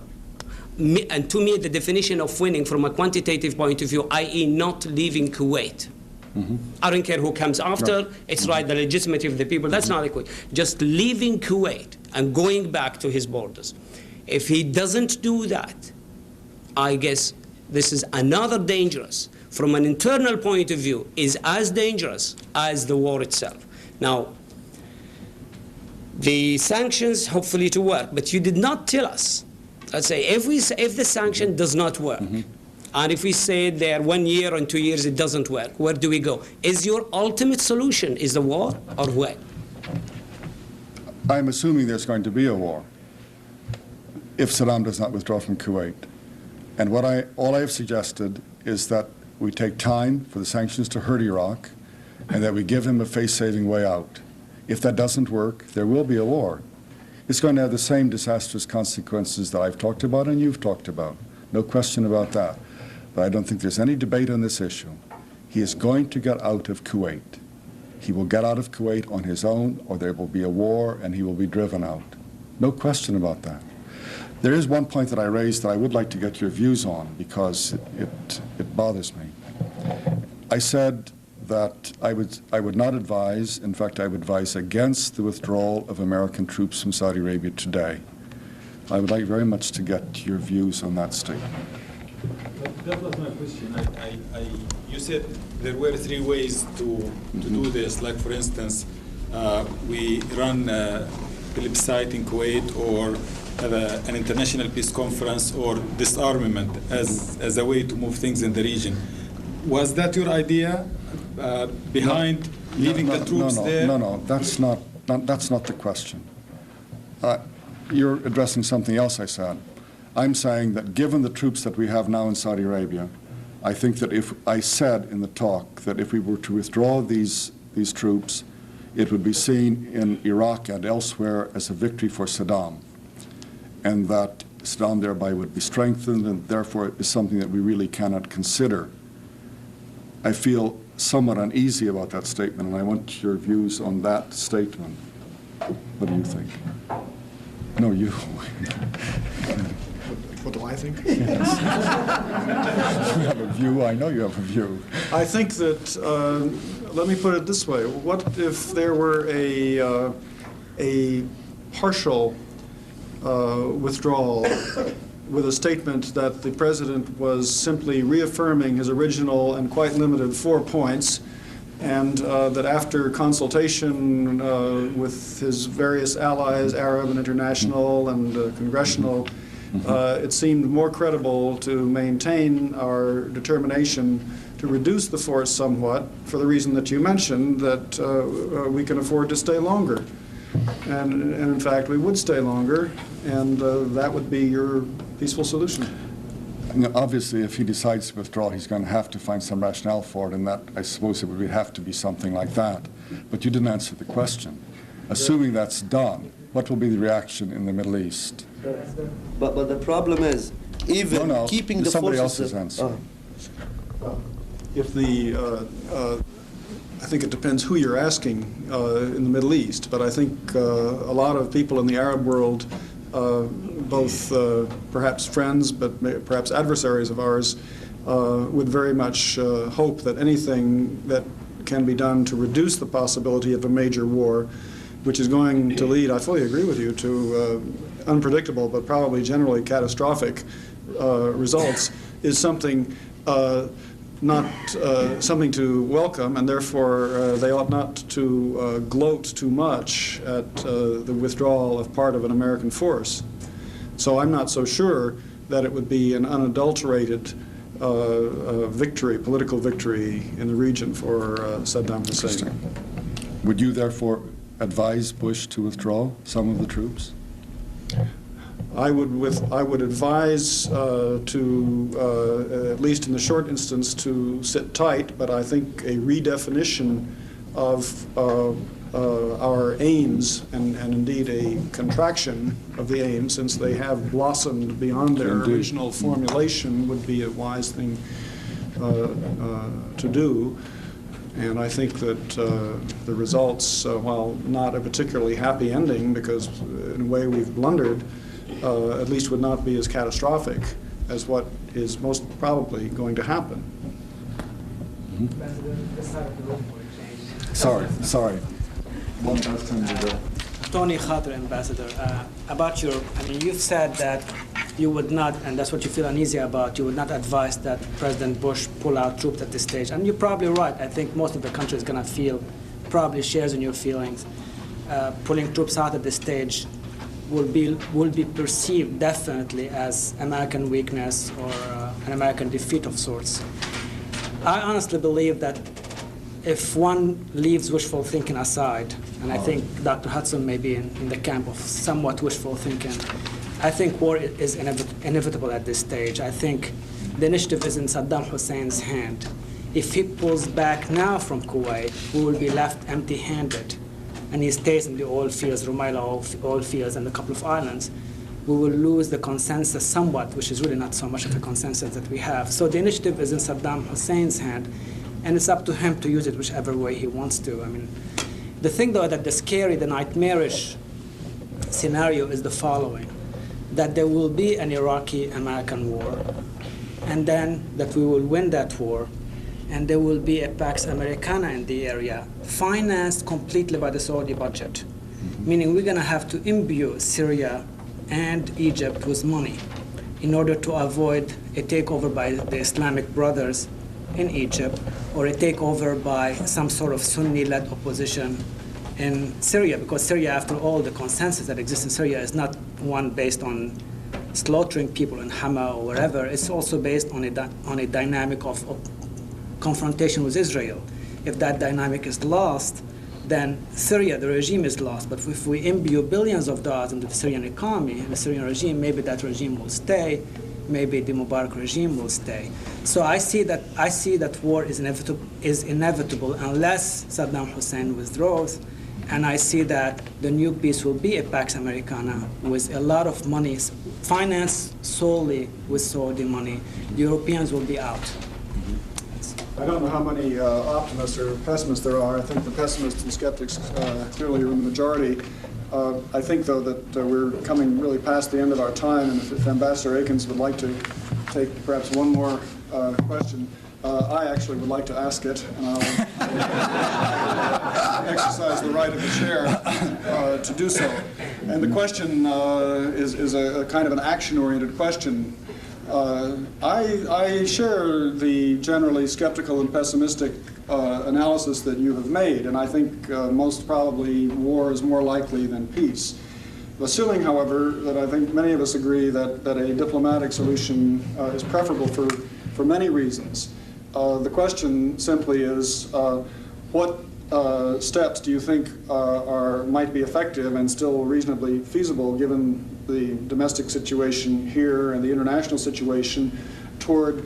and to me the definition of winning from a quantitative point of view, i.e. not leaving Kuwait. I don't care who comes after, it's right, the legitimacy of the people, that's not equal. Just leaving Kuwait and going back to his borders. If he doesn't do that, I guess this is another dangerous, from an internal point of view, is as dangerous as the war itself. Now, the sanctions hopefully to work, but you did not tell us, let's say, if the sanction does not work, and if we say there 1 year and 2 years it doesn't work, where do we go? Is your ultimate solution is the war, or what? I'm assuming there's going to be a war if Saddam does not withdraw from Kuwait. And all I have suggested is that we take time for the sanctions to hurt Iraq, and that we give him a face-saving way out. If that doesn't work, there will be a war. It's going to have the same disastrous consequences that I've talked about and you've talked about. No question about that. But I don't think there's any debate on this issue. He is going to get out of Kuwait. He will get out of Kuwait on his own, or there will be a war and he will be driven out. No question about that. There is one point that I raised that I would like to get your views on, because it bothers me. I said that I would not advise, in fact I would advise against the withdrawal of American troops from Saudi Arabia today. I would like very much to get your views on that statement. That was my question. You said there were 3 ways to do this. Like, for instance, we run a plebiscite in Kuwait, or have an international peace conference, or disarmament as a way to move things in the region. Was that your idea behind leaving the troops there? No, that's not the question. You're addressing something else I said. I'm saying that given the troops that we have now in Saudi Arabia, I think that if I said in the talk that if we were to withdraw these troops, it would be seen in Iraq and elsewhere as a victory for Saddam, and that Saddam thereby would be strengthened, and therefore it is something that we really cannot consider. I feel somewhat uneasy about that statement, and I want your views on that statement. What do you think? No, you. What do I think? Yes. You have a view. I know you have a view. I think that, let me put it this way. What if there were a partial withdrawal with a statement that the president was simply reaffirming his original and quite limited 4 points, and that after consultation with his various allies, Arab and international and congressional, it seemed more credible to maintain our determination to reduce the force somewhat for the reason that you mentioned, that we can afford to stay longer. And in fact, we would stay longer, and that would be your peaceful solution. And obviously, if he decides to withdraw, he's going to have to find some rationale for it, and that, I suppose, it would have to be something like that. But you didn't answer the question. Assuming that's done, what will be the reaction in the Middle East? But the problem is, even keeping the somebody forces... else's answer. If the, I think it depends who you're asking in the Middle East, but I think a lot of people in the Arab world, both perhaps friends but perhaps adversaries of ours, would very much hope that anything that can be done to reduce the possibility of a major war, which is going to lead, I fully agree with you, to unpredictable but probably generally catastrophic results, is something not something to welcome, and therefore they ought not to gloat too much at the withdrawal of part of an American force. So I'm not so sure that it would be an unadulterated victory, political victory in the region for Saddam Hussein. Would you therefore advise Bush to withdraw some of the troops? I would advise to, at least in the short instance, to sit tight, but I think a redefinition of our aims, and indeed a contraction of the aims, since they have blossomed beyond their original formulation, would be a wise thing to do. And I think that the results, while not a particularly happy ending, because in a way we've blundered, at least would not be as catastrophic as what is most probably going to happen. Sorry. One question to the... Tony Khater, Ambassador, about your, I mean, you've said that you would not, and that's what you feel uneasy about, you would not advise that President Bush pull out troops at this stage. And you're probably right. I think most of the country is going to feel, probably shares in your feelings. Pulling troops out at this stage will be perceived definitely as American weakness or an American defeat of sorts. I honestly believe that if one leaves wishful thinking aside, and I think Dr. Hudson may be in the camp of somewhat wishful thinking, I think war is inevitable at this stage. I think the initiative is in Saddam Hussein's hand. If he pulls back now from Kuwait, we will be left empty-handed, and he stays in the oil fields, Rumaila oil fields, and a couple of islands, we will lose the consensus somewhat, which is really not so much of a consensus that we have. So the initiative is in Saddam Hussein's hand, and it's up to him to use it whichever way he wants to. I mean, the thing, though, that the scary, the nightmarish scenario is the following, that there will be an Iraqi-American war, and then that we will win that war, and there will be a Pax Americana in the area, financed completely by the Saudi budget, meaning we're going to have to imbue Syria and Egypt with money in order to avoid a takeover by the Islamic Brothers in Egypt or a takeover by some sort of Sunni-led opposition in Syria, because Syria, after all, the consensus that exists in Syria is not one based on slaughtering people in Hama or wherever. It's also based on a dynamic of confrontation with Israel. If that dynamic is lost, then Syria, the regime, is lost. But if we imbue billions of dollars into the Syrian economy and the Syrian regime, maybe that regime will stay, maybe the Mubarak regime will stay. So I see that war is inevitable unless Saddam Hussein withdraws, and I see that the new peace will be a Pax Americana with a lot of money, financed solely with Saudi money. The Europeans will be out. I don't know how many optimists or pessimists there are. I think the pessimists and skeptics clearly are in the majority. I think, though, that we're coming really past the end of our time, and if Ambassador Akins would like to take perhaps one more question, I actually would like to ask it, and I'll exercise the right of the chair to do so. And the question is a kind of an action-oriented question. I share the generally skeptical and pessimistic analysis that you have made, and I think most probably war is more likely than peace. Assuming, however, that I think many of us agree that a diplomatic solution is preferable for many reasons, the question simply is, what steps do you think might be effective and still reasonably feasible given the domestic situation here and the international situation toward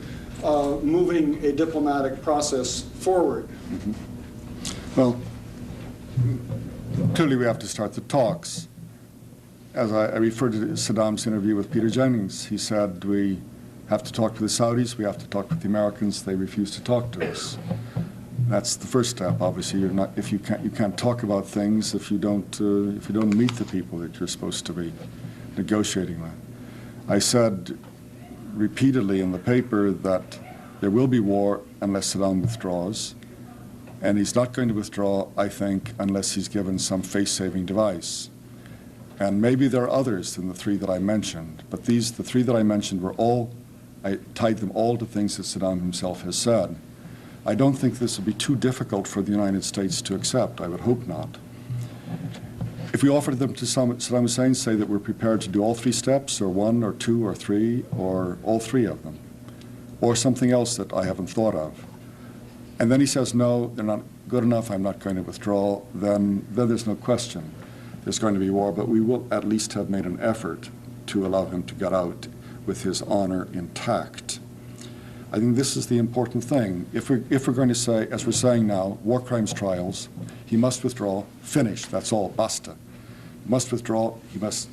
moving a diplomatic process forward? Mm-hmm. Well, clearly we have to start the talks. As I referred to Saddam's interview with Peter Jennings, he said we have to talk to the Saudis, we have to talk with the Americans, they refuse to talk to us. That's the first step. Obviously, you can't talk about things if you don't meet the people that you're supposed to be negotiating with. I said repeatedly in the paper that there will be war unless Saddam withdraws, and he's not going to withdraw, I think, unless he's given some face-saving device. And maybe there are others than the three that I mentioned, but the three that I mentioned were all, I tied them all to things that Saddam himself has said. I don't think this would be too difficult for the United States to accept. I would hope not. If we offered them to Saddam Hussein, say that we're prepared to do all three steps, or one, or two, or three, or all three of them, or something else that I haven't thought of, and then he says, no, they're not good enough, I'm not going to withdraw, then there's no question there's going to be war, but we will at least have made an effort to allow him to get out with his honor intact. I think this is the important thing. If we're going to say, as we're saying now, war crimes trials, he must withdraw, finish, that's all, basta. He must withdraw, he must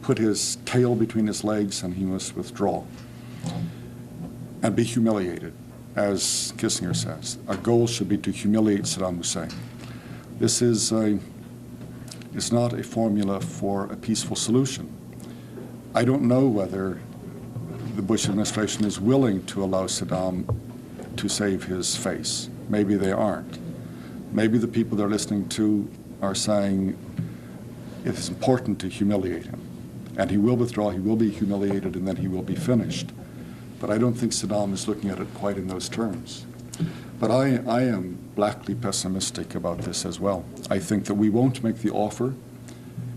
put his tail between his legs, and he must withdraw and be humiliated, as Kissinger says. Our goal should be to humiliate Saddam Hussein. This is not a formula for a peaceful solution. I don't know whether the Bush administration is willing to allow Saddam to save his face. Maybe they aren't. Maybe the people they're listening to are saying it's important to humiliate him, and he will withdraw, he will be humiliated, and then he will be finished. But I don't think Saddam is looking at it quite in those terms. But I am blackly pessimistic about this as well. I think that we won't make the offer.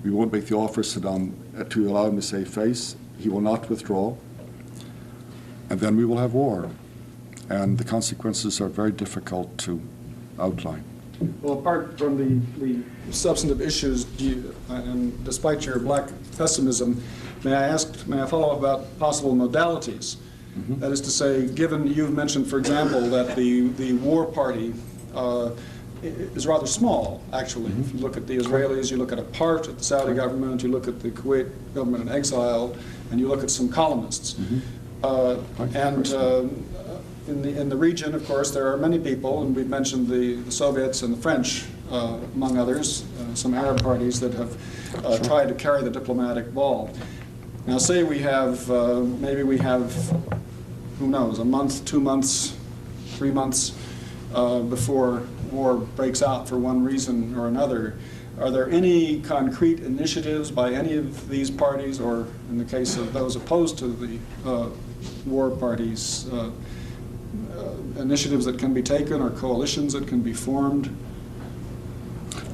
We won't make the offer, Saddam, to allow him to save face. He will not withdraw. And then we will have war. And the consequences are very difficult to outline. Well, apart from the substantive issues, and despite your black pessimism, may I follow up about possible modalities? Mm-hmm. That is to say, given you've mentioned, for example, that the war party is rather small, actually. Mm-hmm. If you look at the Israelis, you look at a part of the Saudi government, you look at the Kuwait government in exile, and you look at some columnists. Mm-hmm. In the region, of course, there are many people, and we've mentioned the Soviets and the French, among others, some Arab parties that have tried to carry the diplomatic ball. Now, say we have, maybe we have, who knows, a month, 2 months, 3 months before war breaks out for one reason or another. Are there any concrete initiatives by any of these parties, or in the case of those opposed to the war parties, initiatives that can be taken or coalitions that can be formed?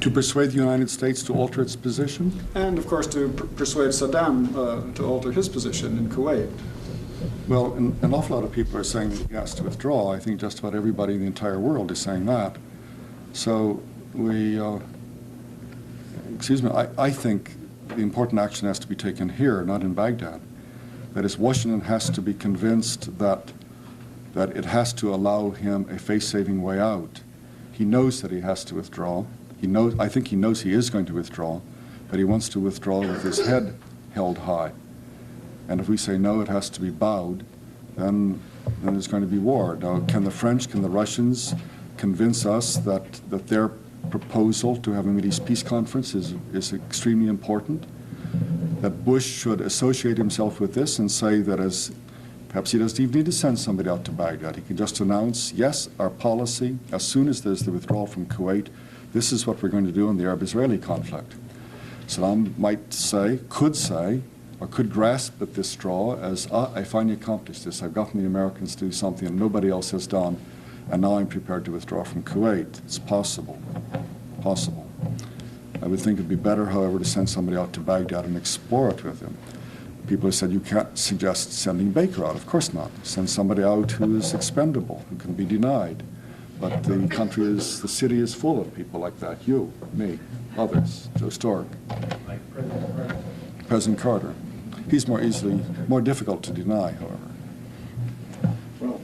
To persuade the United States to alter its position? And, of course, to persuade Saddam to alter his position in Kuwait. Well, an awful lot of people are saying that he has to withdraw. I think just about everybody in the entire world is saying that. So I think the important action has to be taken here, not in Baghdad. That is, Washington has to be convinced that it has to allow him a face-saving way out. He knows that he has to withdraw. I think he knows he is going to withdraw, but he wants to withdraw with his head held high. And if we say no, it has to be bowed, then there's going to be war. Now, can the French, can the Russians convince us that their proposal to have a Middle East peace conference is extremely important? That Bush should associate himself with this and say that perhaps he doesn't even need to send somebody out to Baghdad. He can just announce, yes, our policy, as soon as there's the withdrawal from Kuwait, this is what we're going to do in the Arab-Israeli conflict. Saddam might say, or could grasp at this straw as, I finally accomplished this. I've gotten the Americans to do something that nobody else has done, and now I'm prepared to withdraw from Kuwait. It's possible. I would think it'd be better, however, to send somebody out to Baghdad and explore it with him. People have said you can't suggest sending Baker out. Of course not. Send somebody out who is expendable, who can be denied. But the country is, the city is full of people like that. You, me, others, Joe Stork, President Carter. He's more difficult to deny, however. Well,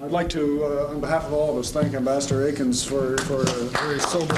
I'd like to, on behalf of all of us, thank Ambassador Akins for a very sober